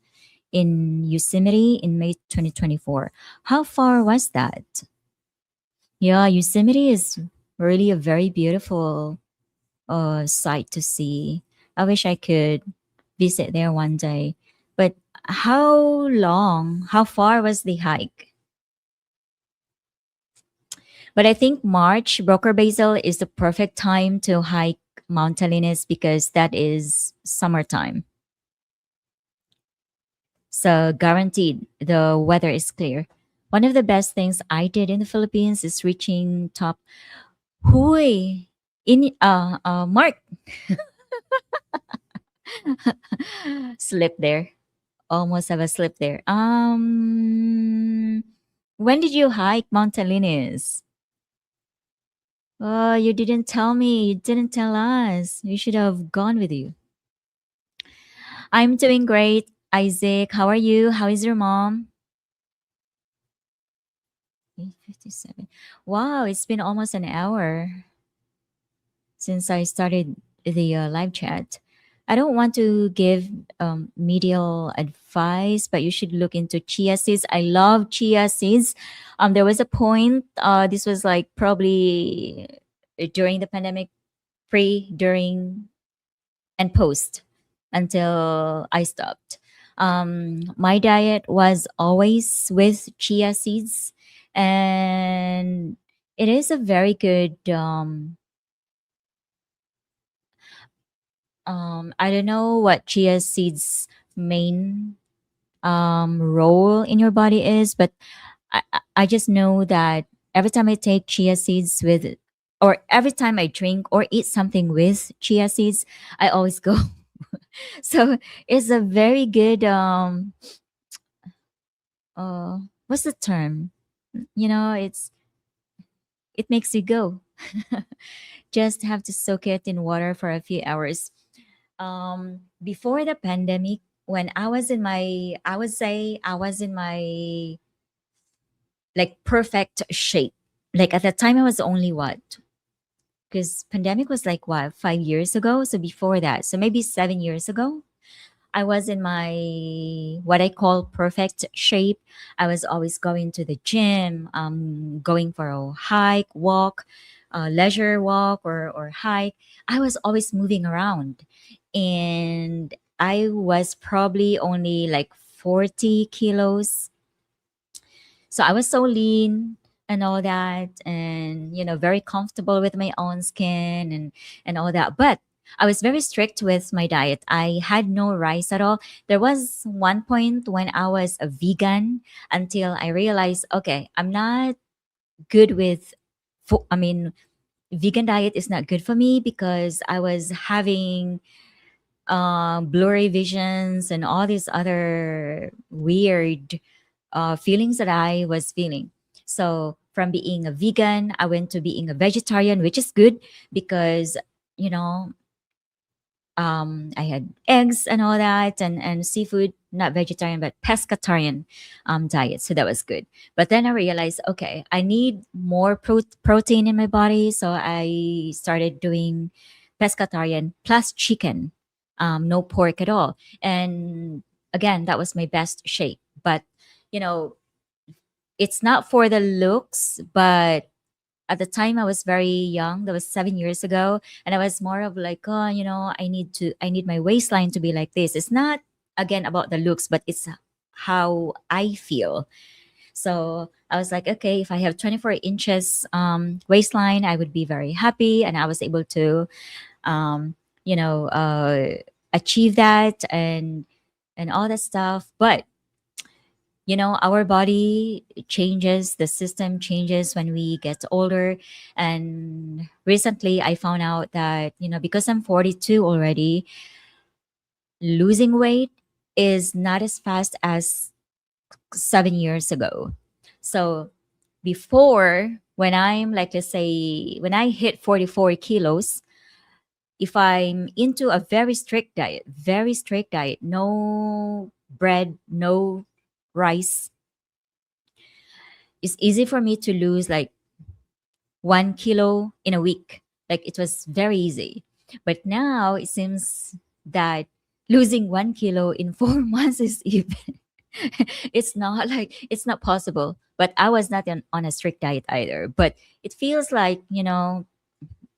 in Yosemite in May 2024. How far was that? Yeah, Yosemite is really a very beautiful sight to see. I wish I could visit there one day. But how far was the hike? But I think March, Broker Basil is the perfect time to hike Mount Salinas because that is summertime. So guaranteed the weather is clear. One of the best things I did in the Philippines is reaching top. Huy, in Mark slip there. Almost have a slip there. When did you hike Mount Salinas? Oh, you didn't tell me. You didn't tell us. We should have gone with you. I'm doing great, Isaac. How are you? How is your mom? 8:57. Wow, it's been almost an hour since I started the live chat. I don't want to give medial advice, but you should look into chia seeds. I love chia seeds. There was a point. This was like probably during the pandemic, pre, during, and post until I stopped. My diet was always with chia seeds, and it is a very good. I don't know what chia seeds' main role in your body is, but I just know that every time I take chia seeds with, or every time I drink or eat something with chia seeds, I always go. So it's a very good what's the term? It makes you go. Just have to soak it in water for a few hours. Before the pandemic, when I was in my, I would say I was in my like perfect shape. Like at that time, I was only what? Because pandemic was like what, 5 years ago. So before that, so maybe 7 years ago, I was in my what I call perfect shape. I was always going to the gym, going for a hike, walk, leisure walk or hike. I was always moving around, and I was probably only like 40 kilos. So I was so lean and all that, and very comfortable with my own skin and all that. But I was very strict with my diet. I had no rice at all. There was one point when I was a vegan until I realized, okay, I'm not good with I mean, vegan diet is not good for me because I was having blurry visions and all these other weird feelings that I was feeling. So from being a vegan, I went to being a vegetarian, which is good because you know I had eggs and all that, and seafood. Not vegetarian, but pescatarian diet. So that was good. But then I realized, okay, I need more protein in my body, so I started doing pescatarian plus chicken, no pork at all. And again, that was my best shape. But you know, it's not for the looks, but at the time I was very young. That was 7 years ago, and I was more of like, oh, I need my waistline to be like this. It's not again about the looks, but it's how I feel. So I was like, okay, if I have 24 inches waistline, I would be very happy, and I was able to, um, you know, uh, achieve that and all that stuff. But our body changes, the system changes when we get older. And recently I found out that because I'm 42 already, losing weight is not as fast as 7 years ago. So before, when I'm like, let's say when I hit 44 kilos, if I'm into a very strict diet, no bread, no rice, it's easy for me to lose like 1 kilo in a week. Like it was very easy. But now it seems that losing 1 kilo in 4 months is even. It's not like it's not possible. But I was not on a strict diet either. But it feels like,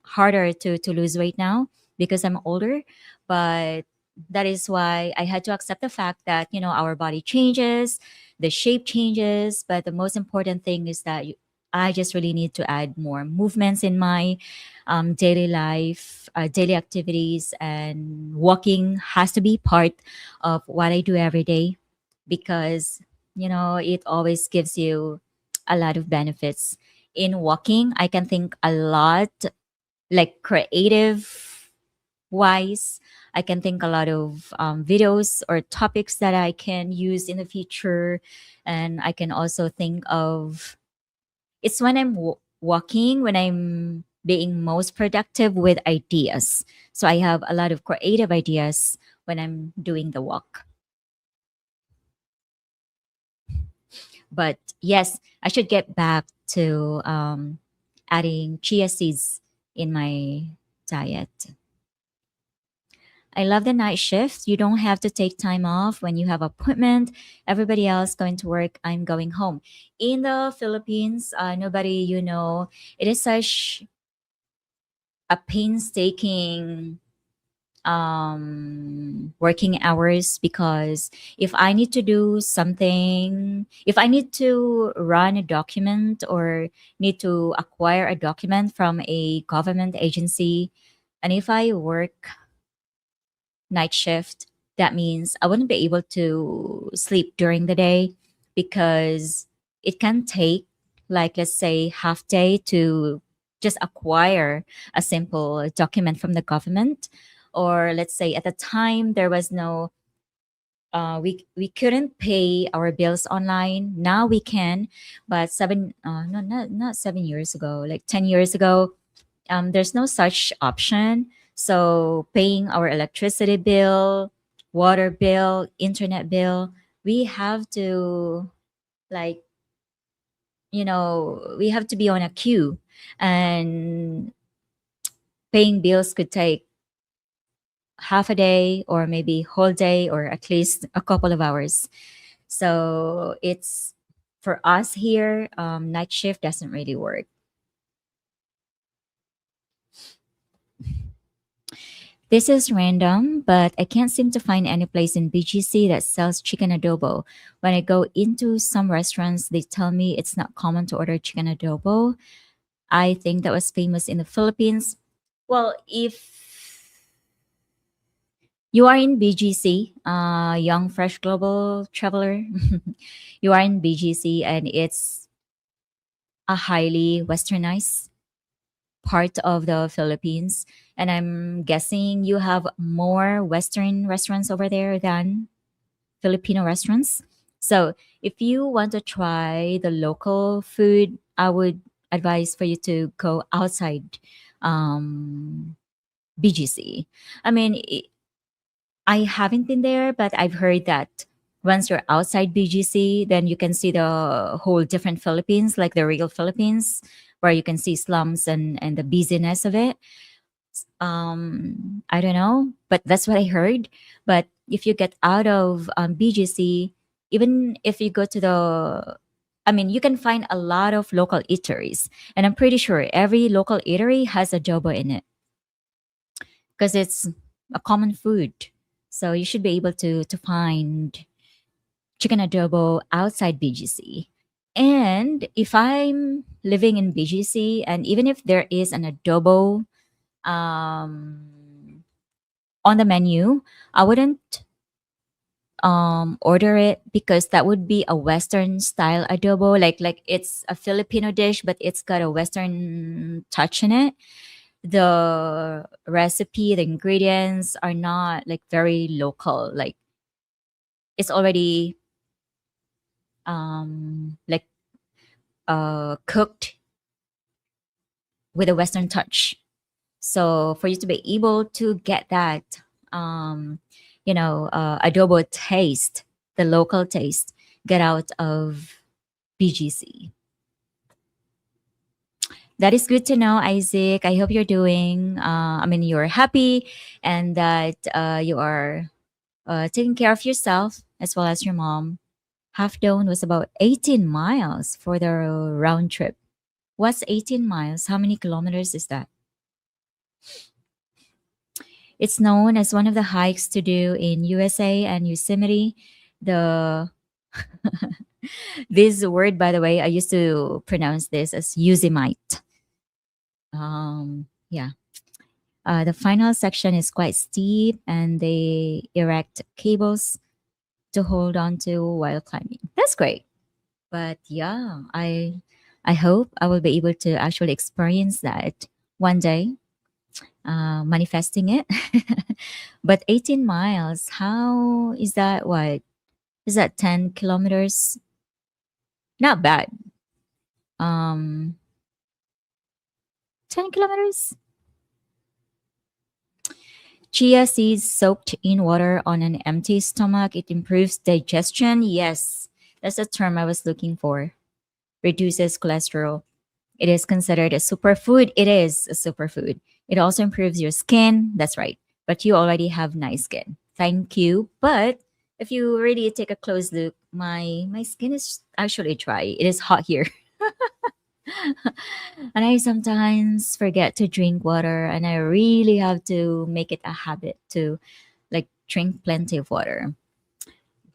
harder to lose weight now because I'm older. But that is why I had to accept the fact that, our body changes, the shape changes. But the most important thing is that I just really need to add more movements in my daily life, daily activities, and walking has to be part of what I do every day because, it always gives you a lot of benefits. In walking, I can think a lot, like creative wise. I can think a lot of videos or topics that I can use in the future. And I can also think of it's when I'm walking, when I'm being most productive with ideas. So I have a lot of creative ideas when I'm doing the walk. But yes, I should get back to adding chia seeds in my diet. I love the night shift. You don't have to take time off when you have appointment. Everybody else going to work. I'm going home. In the Philippines, nobody, it is such a painstaking working hours because if I need to do something, if I need to run a document or need to acquire a document from a government agency, and if I work night shift, that means I wouldn't be able to sleep during the day because it can take, like, let's say, half day to just acquire a simple document from the government. Or let's say at the time there was no, we couldn't pay our bills online. Now we can, but no, not 7 years ago, like 10 years ago, there's no such option. So paying our electricity bill, water bill, internet bill, we have to, like, we have to be on a queue, and paying bills could take half a day or maybe whole day or at least a couple of hours. So it's for us here, night shift doesn't really work. This is random, but I can't seem to find any place in BGC that sells chicken adobo. When I go into some restaurants, they tell me it's not common to order chicken adobo. I think that was famous in the Philippines. Well, if you are in BGC, Young Fresh Global Traveler, you are in BGC and it's a highly westernized part of the Philippines. And I'm guessing you have more Western restaurants over there than Filipino restaurants. So if you want to try the local food, I would advise for you to go outside BGC. I mean, I haven't been there, but I've heard that once you're outside BGC, then you can see the whole different Philippines, like the real Philippines, where you can see slums and the busyness of it. I don't know, but that's what I heard. But if you get out of BGC, even if you go to the, I mean, you can find a lot of local eateries, and I'm pretty sure every local eatery has adobo in it because it's a common food. So you should be able to find chicken adobo outside BGC. And if I'm living in BGC, and even if there is an adobo um, on the menu, I wouldn't order it because that would be a Western style adobo. Like it's a Filipino dish, but it's got a Western touch in it. The recipe, the ingredients are not like very local. Like it's already like cooked with a Western touch. So for you to be able to get that, adobo taste, the local taste, get out of BGC. That is good to know, Isaac. I hope you're doing, you're happy and that you are taking care of yourself as well as your mom. Half Dome was about 18 miles for the round trip. What's 18 miles? How many kilometers is that? It's known as one of the hikes to do in USA and Yosemite. The this word, by the way, I used to pronounce this as Yosemite. Yeah. The final section is quite steep, and they erect cables to hold on to while climbing. That's great. But yeah, I hope I will be able to actually experience that one day, manifesting it. But 18 miles, how is that? What is that? 10 kilometers? Not bad. 10 kilometers. Chia seeds soaked in water on an empty stomach. It improves digestion. Yes, that's the term I was looking for. Reduces cholesterol. It is considered a superfood. It is a superfood. It also improves your skin. That's right. But you already have nice skin. Thank you. But if you really take a close look, my skin is actually dry. It is hot here. And I sometimes forget to drink water, and I really have to make it a habit to like drink plenty of water.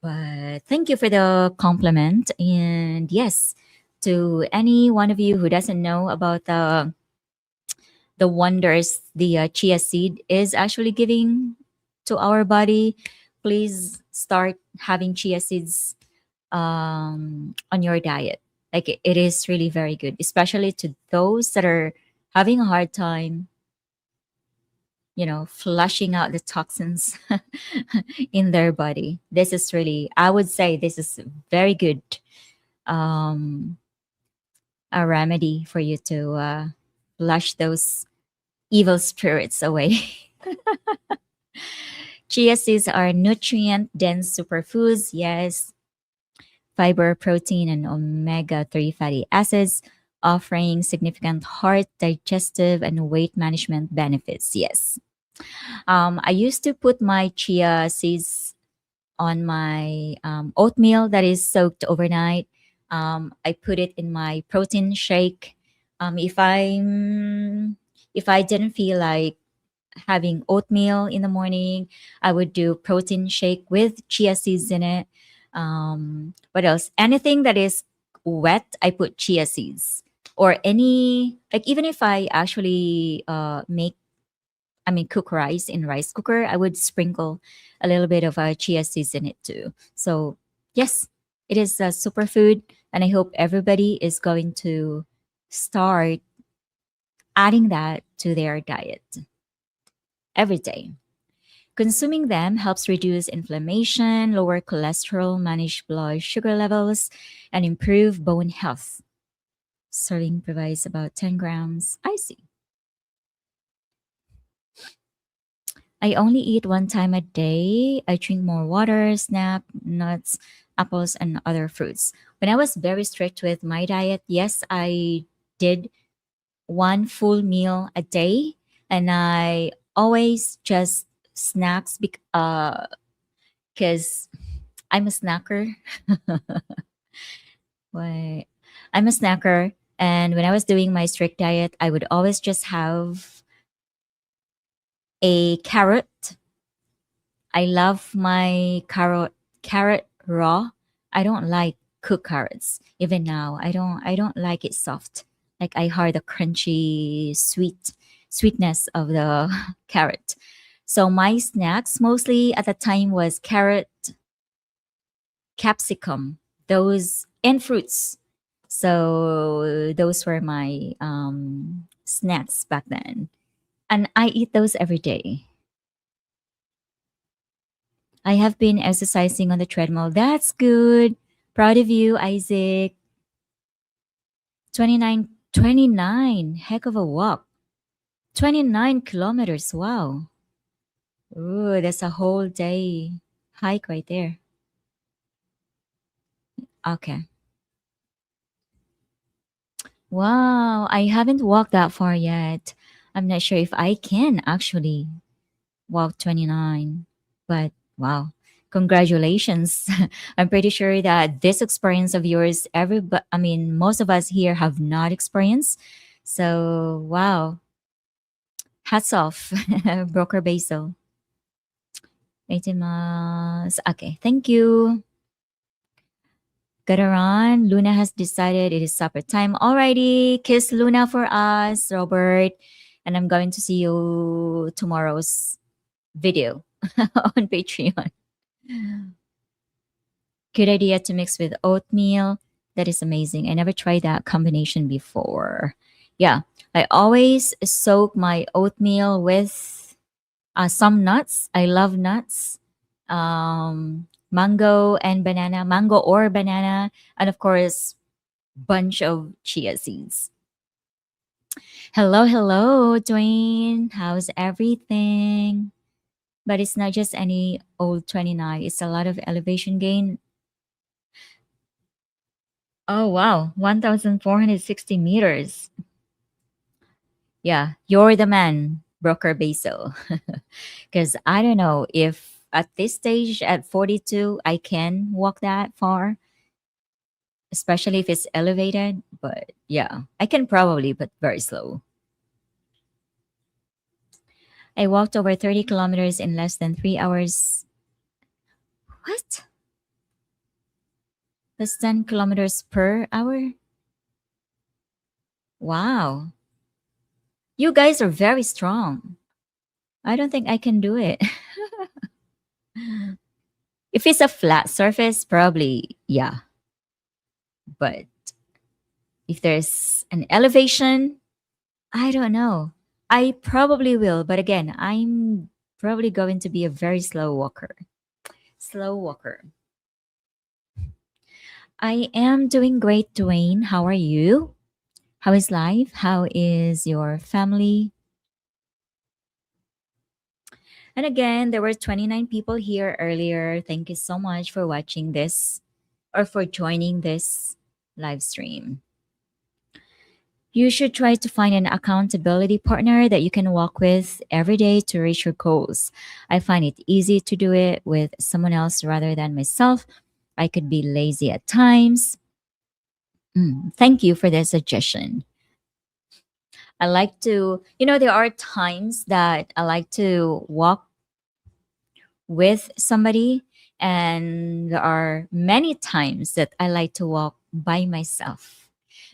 But thank you for the compliment. And yes, to any one of you who doesn't know about the wonders the chia seed is actually giving to our body, please start having chia seeds on your diet. Like it is really very good, especially to those that are having a hard time, flushing out the toxins in their body. This is really, I would say, this is very good, um, a remedy for you to flush those evil spirits away. Chia seeds are nutrient dense superfoods. Yes, fiber, protein, and omega 3 fatty acids, offering significant heart, digestive, and weight management benefits. Yes. I used to put my chia seeds on my oatmeal that is soaked overnight. I put it in my protein shake. If I didn't feel like having oatmeal in the morning, I would do protein shake with chia seeds in it. What else? Anything that is wet, I put chia seeds. Or any, like, even if I actually cook rice in rice cooker, I would sprinkle a little bit of chia seeds in it too. So yes, it is a superfood, and I hope everybody is going to start adding that to their diet every day. Consuming them helps reduce inflammation, lower cholesterol, manage blood sugar levels, and improve bone health. Serving provides about 10 grams. I see. I only eat one time a day. I drink more water, snap, nuts, apples, and other fruits. When I was very strict with my diet, yes, I did one full meal a day, and I always just snacks because I'm a snacker. Why? I'm a snacker, and when I was doing my strict diet, I would always just have a carrot. I love my carrot raw. I don't like cooked carrots. Even now, I don't like it soft. Like I heard the crunchy sweetness of the carrot. So my snacks mostly at the time was carrot, capsicum, those and fruits. So those were my snacks back then. And I eat those every day. I have been exercising on the treadmill. That's good. Proud of you, Isaac. 29. Heck of a walk. 29 kilometers. Wow. Ooh, that's a whole day hike right there. Okay. Wow. I haven't walked that far yet. I'm not sure if I can actually walk 29. But wow. Congratulations. I'm pretty sure that this experience of yours, I mean, most of us here have not experienced. So, wow, hats off, Broker Basil. 18 months. Okay, thank you. Gadaran, Luna has decided it is supper time. Alrighty, kiss Luna for us, Robert. And I'm going to see you tomorrow's video on Patreon. Good idea to mix with oatmeal. That is amazing. I never tried that combination before. Yeah, I always soak my oatmeal with some nuts. I love nuts. Mango and banana, mango or banana, and of course, bunch of chia seeds. Hello, hello, Dwayne. How's everything? But it's not just any old 29. It's a lot of elevation gain. Oh, wow. 1,460 meters. Yeah, you're the man, Broker Basil. Because I don't know if at this stage, at 42, I can walk that far, especially if it's elevated. But yeah, I can probably, but very slow. I walked over 30 kilometers in less than 3 hours. What? Less than kilometers per hour? Wow. You guys are very strong. I don't think I can do it. If it's a flat surface, probably, yeah. But if there's an elevation, I don't know. I probably will. But again, I'm probably going to be a very slow walker. Slow walker. I am doing great, Dwayne. How are you? How is life? How is your family? And again, there were 29 people here earlier. Thank you so much for watching this or for joining this live stream. You should try to find an accountability partner that you can walk with every day to reach your goals. I find it easy to do it with someone else rather than myself. I could be lazy at times. Thank you for the suggestion. I like to, there are times that I like to walk with somebody, and there are many times that I like to walk by myself.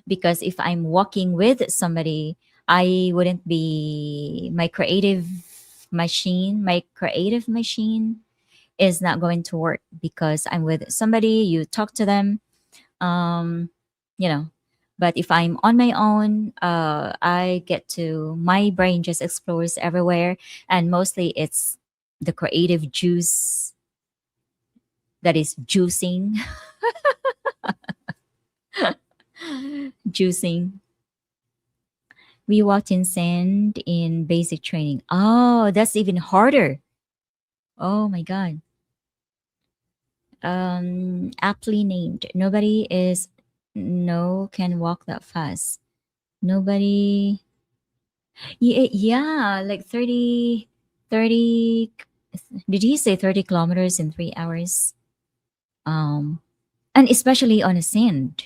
Because if I'm walking with somebody, I wouldn't be my creative machine is not going to work because I'm with somebody, you talk to them, um, you know. But if I'm on my own, my brain just explores everywhere. And mostly it's the creative juice that is juicing, juicing. We walked in sand in basic training. Oh, that's even harder. Oh my God. Aptly named. Nobody is no can walk that fast. Nobody. Yeah, yeah, like 30. Did he say 30 kilometers in 3 hours? Um, and especially on a sand.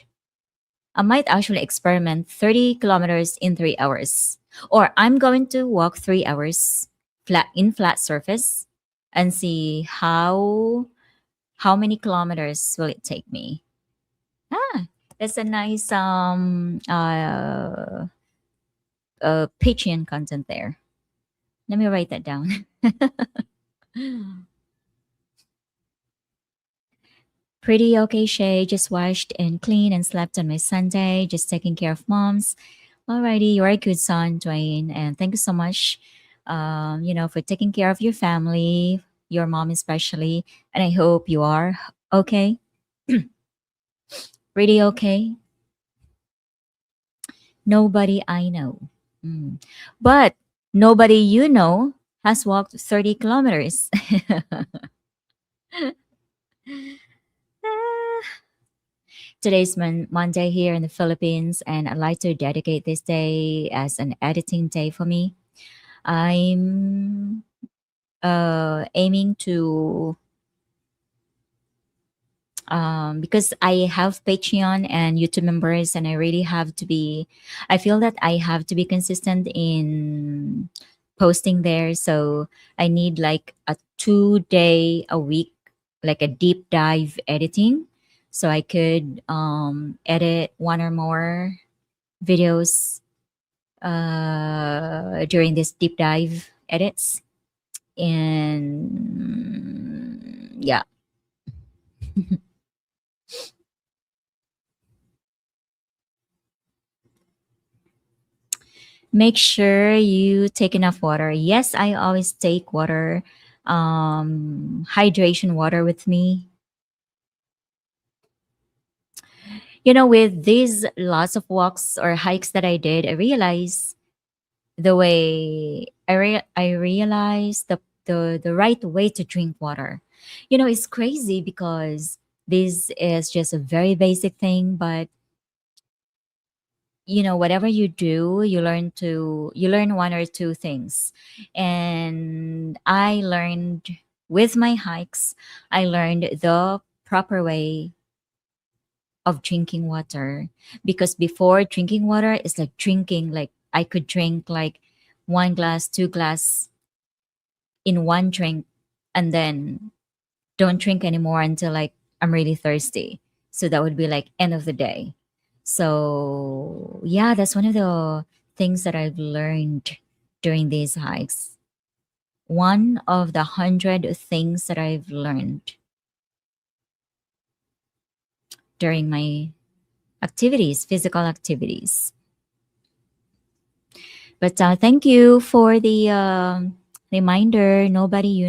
I might actually experiment 30 kilometers in 3 hours. Or I'm going to walk 3 hours flat surface and see how many kilometers will it take me. Ah, that's a nice Patreon content there. Let me write that down. Pretty okay, Shay. Just washed and cleaned and slept on my Sunday, just taking care of moms. Alrighty, you're a good son, Dwayne, and thank you so much, for taking care of your family, your mom especially, and I hope you are okay, pretty okay. Nobody I know, Mm. But nobody you know has walked 30 kilometers. Today's Monday here in the Philippines, and I'd like to dedicate this day as an editing day for me. I'm aiming to because I have Patreon and YouTube members, and I really have to be. I feel that I have to be consistent in posting there. So I need like a 2 day a week, like a deep dive editing, so I could edit one or more videos during this deep dive edits. And yeah, make sure you take enough water. Yes, I always take water, hydration water with me. With these lots of walks or hikes that I did, I realized the way I realized the right way to drink water. It's crazy because this is just a very basic thing, but whatever you do, you learn one or two things. And I learned with my hikes, I learned the proper way of drinking water. Because before, drinking water is like drinking, like I could drink like 1 glass, 2 glass in one drink, and then don't drink anymore until like I'm really thirsty. So that would be like end of the day. So yeah, that's one of the things that I've learned during these hikes. One of the 100 things that I've learned during my activities, physical activities. But thank you for the reminder. Nobody,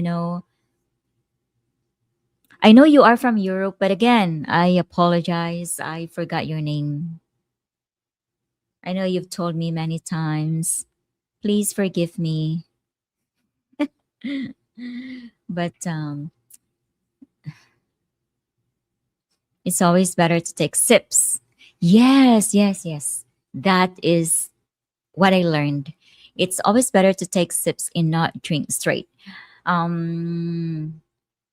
I know you are from Europe, but again, I apologize. I forgot your name. I know you've told me many times. Please forgive me. But it's always better to take sips. Yes, yes, yes. That is what I learned. It's always better to take sips and not drink straight. Um,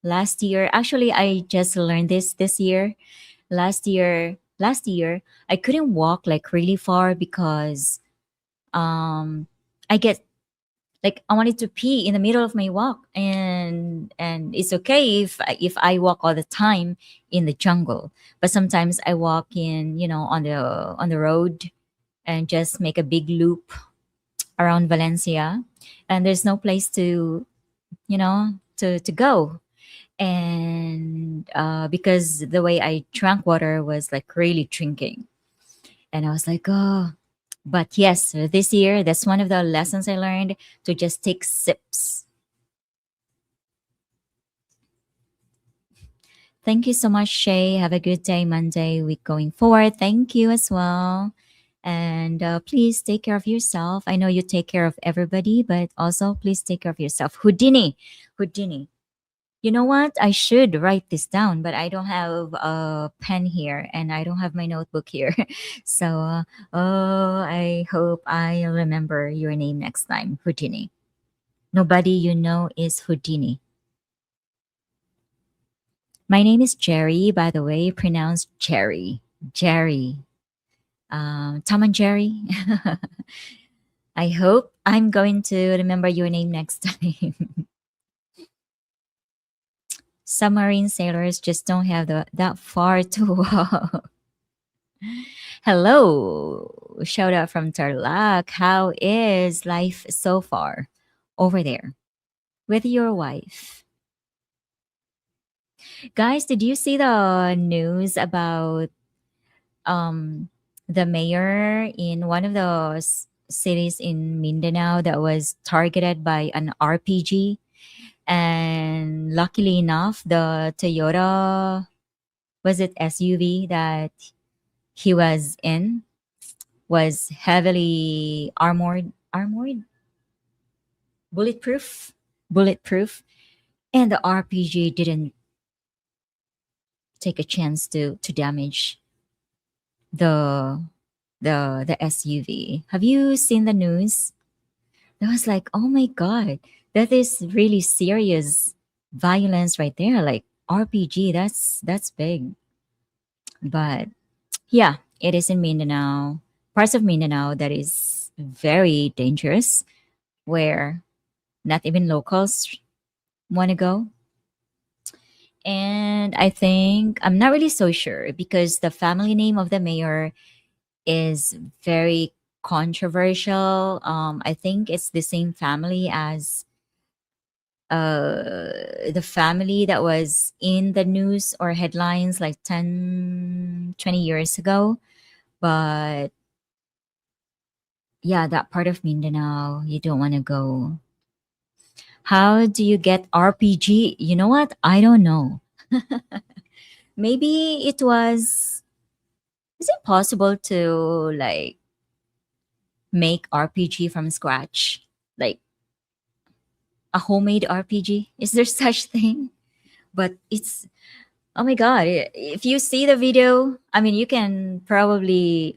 Last year, actually, I just learned this year. Last year, I couldn't walk like really far because I get like I wanted to pee in the middle of my walk, and it's okay if I walk all the time in the jungle, but sometimes I walk in on the road and just make a big loop around Valencia, and there's no place to go. And because the way I drank water was like really drinking, and I was like, oh. But yes, this year, that's one of the lessons I learned, to just take sips. Thank you so much, Shay. Have a good day, Monday, week going forward. Thank you as well. And please take care of yourself. I know you take care of everybody, but also please take care of yourself. Houdini, Houdini. You know what? I should write this down, but I don't have a pen here and I don't have my notebook here. So, I hope I remember your name next time, Houdini. Nobody you know is Houdini. My name is Jerry, by the way, pronounced Jerry. Jerry. Tom and Jerry. I hope I'm going to remember your name next time. Submarine sailors just don't have that far to walk. Hello. Shout out from Tarlac. How is life so far over there with your wife? Guys, did you see the news about um the mayor in one of the cities in Mindanao that was targeted by an RPG? And luckily enough, the Toyota, was it SUV that he was in, was heavily armored, bulletproof, bulletproof, and the RPG didn't take a chance to damage the the SUV. Have you seen the news? That was like, oh my god, that is really serious violence right there. Like RPG, that's big. But yeah, it is in Mindanao, parts of Mindanao that is very dangerous, where not even locals want to go. And I think I'm not really so sure because the family name of the mayor is very controversial. I think it's the same family as the family that was in the news or headlines like 10, 20 years ago. But yeah, that part of Mindanao, you don't want to go. How do you get RPG? You know what? I don't know. Maybe it was. Is it possible to like make RPG from scratch? Like a homemade RPG? Is there such thing? But it's oh my god! If you see the video, I mean, you can probably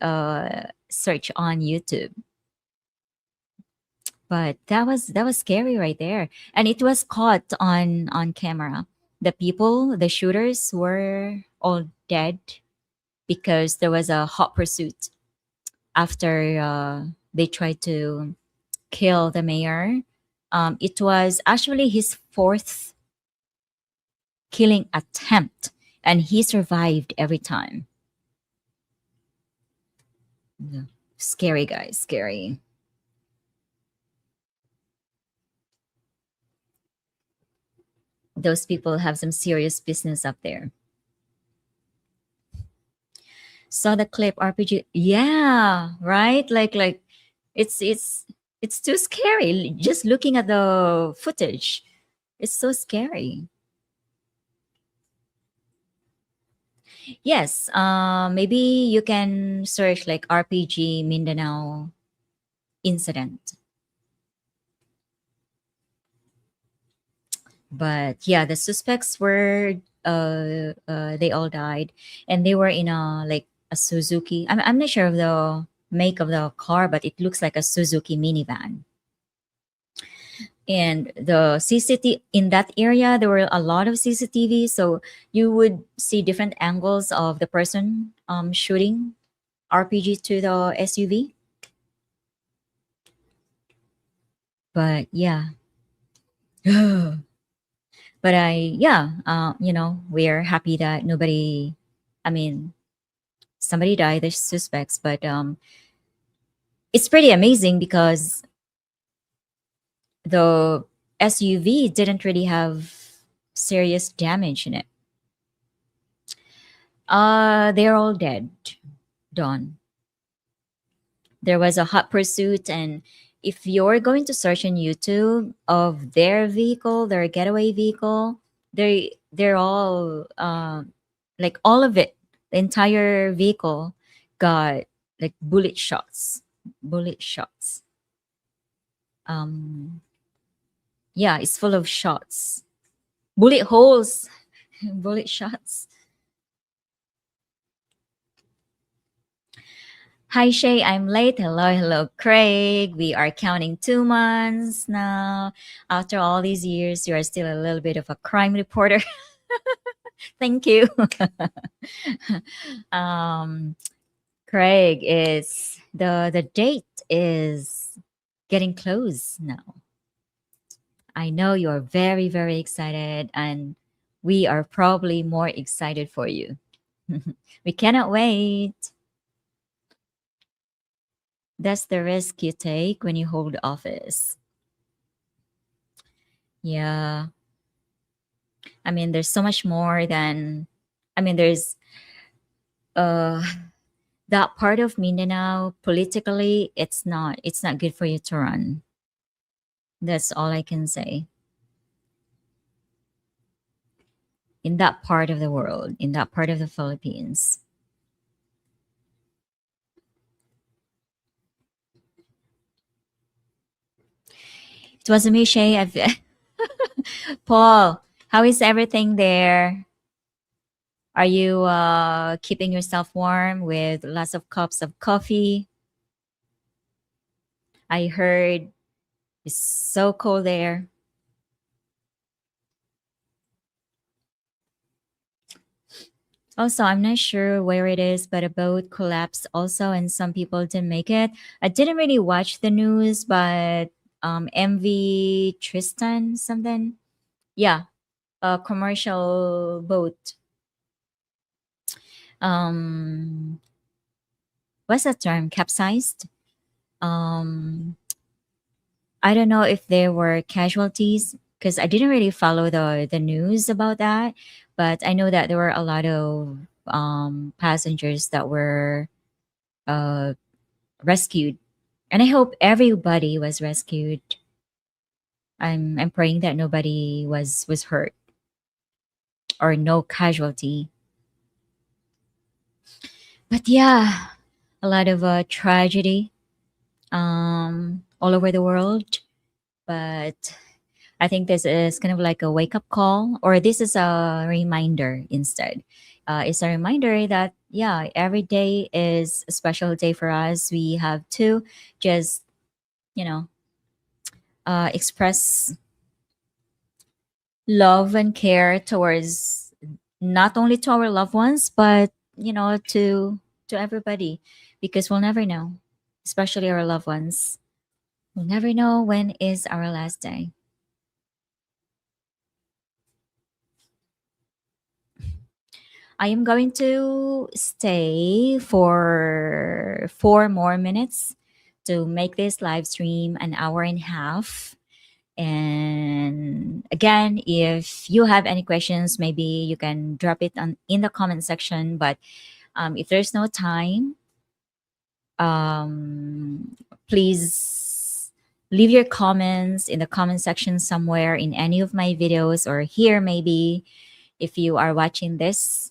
search on YouTube. But that was scary right there, and it was caught on camera. The people, the shooters, were all dead because there was a hot pursuit after they tried to kill the mayor. It was actually his fourth killing attempt, and he survived every time. Yeah. Scary, guys, scary. Those people have some serious business up there. Saw the clip RPG. Yeah, right. It's it's too scary. Just looking at the footage, it's so scary. Yes. Maybe you can search like RPG Mindanao incident. But yeah, the suspects were they all died, and they were in a like a Suzuki. I'm not sure of the make of the car, but it looks like a Suzuki minivan. And the CCTV in that area, there were a lot of CCTV, so you would see different angles of the person shooting RPG to the SUV. But yeah, but we're happy that nobody. I mean, somebody died, the suspects, but it's pretty amazing because the SUV didn't really have serious damage in it. They're all dead, Dawn. There was a hot pursuit, and if you're going to search on YouTube of their vehicle, their getaway vehicle, they're all like all of it, the entire vehicle got like bullet shots. um yeah, it's full of shots, bullet holes, bullet shots. Hi Shay, I'm late. Hello, hello, Craig. We are counting 2 months now. After all these years, you are still a little bit of a crime reporter. Thank you. um, Craig, is the date is getting close now. I know you are very, very excited, and we are probably more excited for you. We cannot wait. That's the risk you take when you hold office. Yeah. I mean, there's so much more than, I mean, there's uh, that part of Mindanao politically, it's not good for you to run. That's all I can say. In that part of the world, in that part of the Philippines. It was a Mishay. Paul, how is everything there? Are you keeping yourself warm with lots of cups of coffee? I heard it's so cold there. Also, I'm not sure where it is, but a boat collapsed also, and some people didn't make it. I didn't really watch the news, but MV Tristan something. Yeah, a commercial boat. Um, what's that term? Capsized. Um, I don't know if there were casualties because I didn't really follow the news about that, but I know that there were a lot of passengers that were uh, rescued, and I hope everybody was rescued. I'm praying that nobody was hurt or no casualty. But yeah, a lot of tragedy all over the world. But I think this is kind of like a wake up call, or this is a reminder instead. It's a reminder that, yeah, every day is a special day for us. We have to just, you know, express love and care towards not only to our loved ones, but, to everybody, because we'll never know, especially our loved ones. We'll never know when is our last day. I am going to stay for 4 more minutes to make this live stream an hour and a half. And again, if you have any questions, maybe you can drop it in the comment section. But if there's no time, um, please leave your comments in the comment section somewhere in any of my videos, or here maybe if you are watching this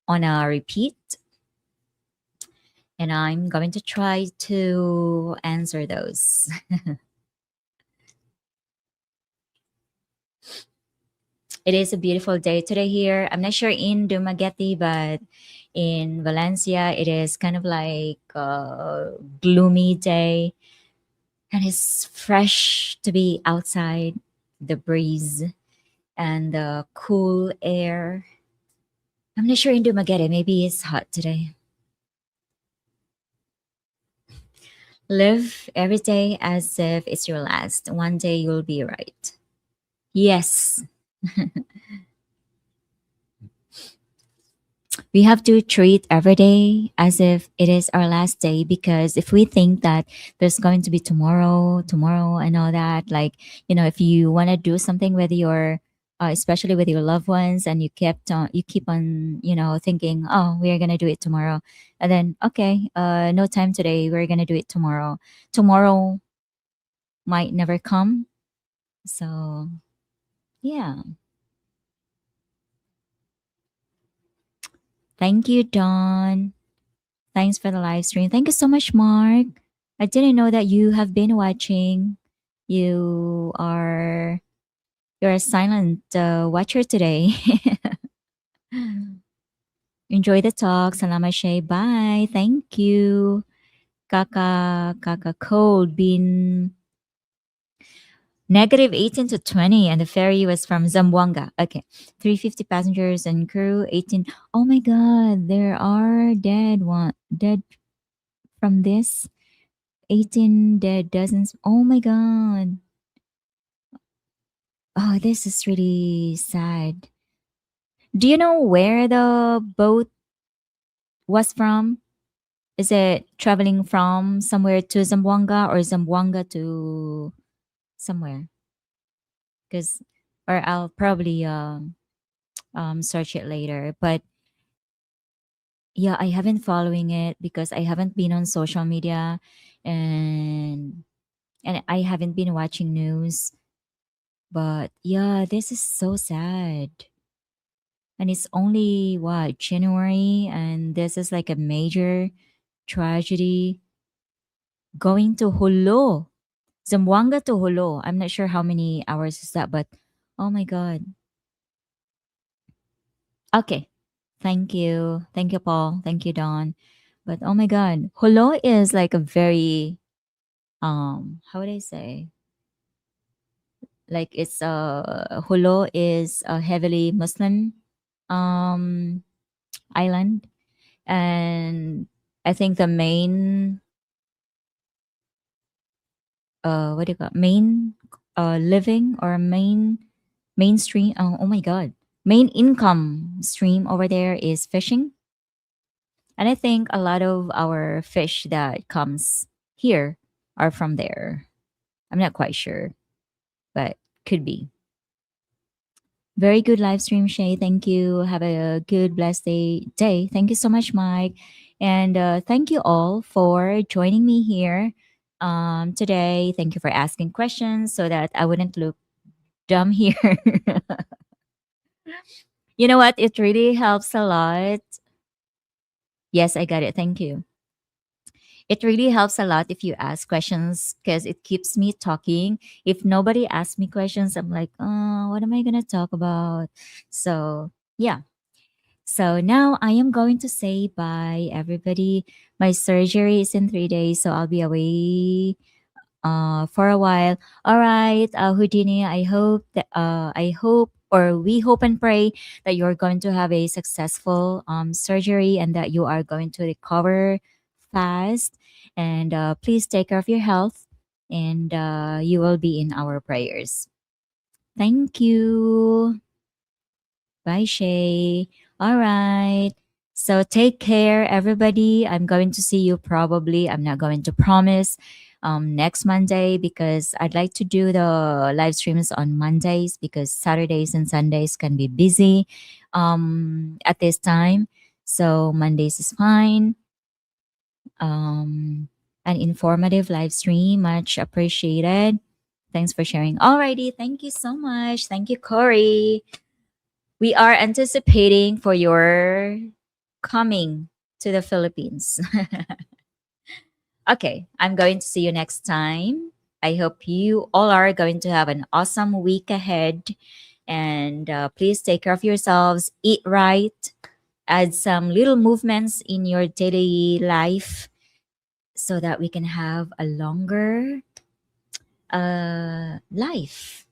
on a repeat, and I'm going to try to answer those. It is a beautiful day today here. I'm not sure in Dumaguete, but in Valencia, it is kind of like a gloomy day, and it's fresh to be outside. The breeze and the cool air. I'm not sure in Dumaguete. Maybe it's hot today. Live every day as if it's your last. One day you'll be right. Yes, we have to treat every day as if it is our last day, because if we think that there's going to be tomorrow and all that, like, if you want to do something with your especially with your loved ones, and you keep on, thinking, oh, we're going to do it tomorrow, and then, okay, no time today, we're going to do it tomorrow. Tomorrow might never come. So yeah. Thank you, Dawn. Thanks for the live stream. Thank you so much, Mark. I didn't know that you have been watching. You are you're a silent watcher today. Enjoy the talk. Salamat Shay. Bye. Thank you. Kaka code been negative 18 to 20, and the ferry was from Zamboanga. Okay. 350 passengers and crew 18. Oh my god, there are dead from this. 18 dead dozens. Oh my god. Oh, this is really sad. Do you know where the boat was from? Is it traveling from somewhere to Zamboanga, or Zamboanga to somewhere? Because, or I'll probably search it later. But yeah, I haven't following it because I haven't been on social media, and I haven't been watching news. But yeah, this is so sad. And it's only what, January, and this is like a major tragedy. Going to Hulo, Zamboanga to Hulo. I'm not sure how many hours is that, but oh my god. Okay, thank you, Paul, thank you, Don. But oh my god, Hulo is like a very, how would I say, like, it's Hulo is a heavily Muslim um island. And I think the main what do you call it? Main living or mainstream, oh my god, main income stream over there is fishing. And I think a lot of our fish that comes here are from there. I'm not quite sure, but could be. Very good live stream, Shay. Thank you. Have a good, blessed day. Thank you so much, Mike. And thank you all for joining me here today. Thank you for asking questions so that I wouldn't look dumb here. You know what? It really helps a lot. Yes, I got it. Thank you. It really helps a lot if you ask questions because it keeps me talking. If nobody asks me questions, I'm like, oh, what am I going to talk about? So, yeah. So now I am going to say bye, everybody. My surgery is in 3 days, so I'll be away for a while. All right, Houdini, I hope, or we hope and pray that you're going to have a successful surgery and that you are going to recover fast. And please take care of your health, and you will be in our prayers. Thank you. Bye, Shay. All right. So take care, everybody. I'm going to see you probably. I'm not going to promise next Monday because I'd like to do the live streams on Mondays because Saturdays and Sundays can be busy at this time. So Mondays is fine. Um, an informative live stream, much appreciated. Thanks for sharing. Alrighty, thank you so much. Thank you, Corey. We are anticipating for your coming to the Philippines. Okay, I'm going to see you next time. I hope you all are going to have an awesome week ahead. And please take care of yourselves, eat right, add some little movements in your daily life so that we can have a longer life,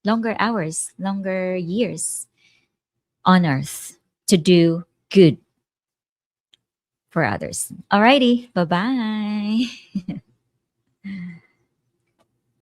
longer hours, longer years on earth to do good for others. Alrighty, bye bye.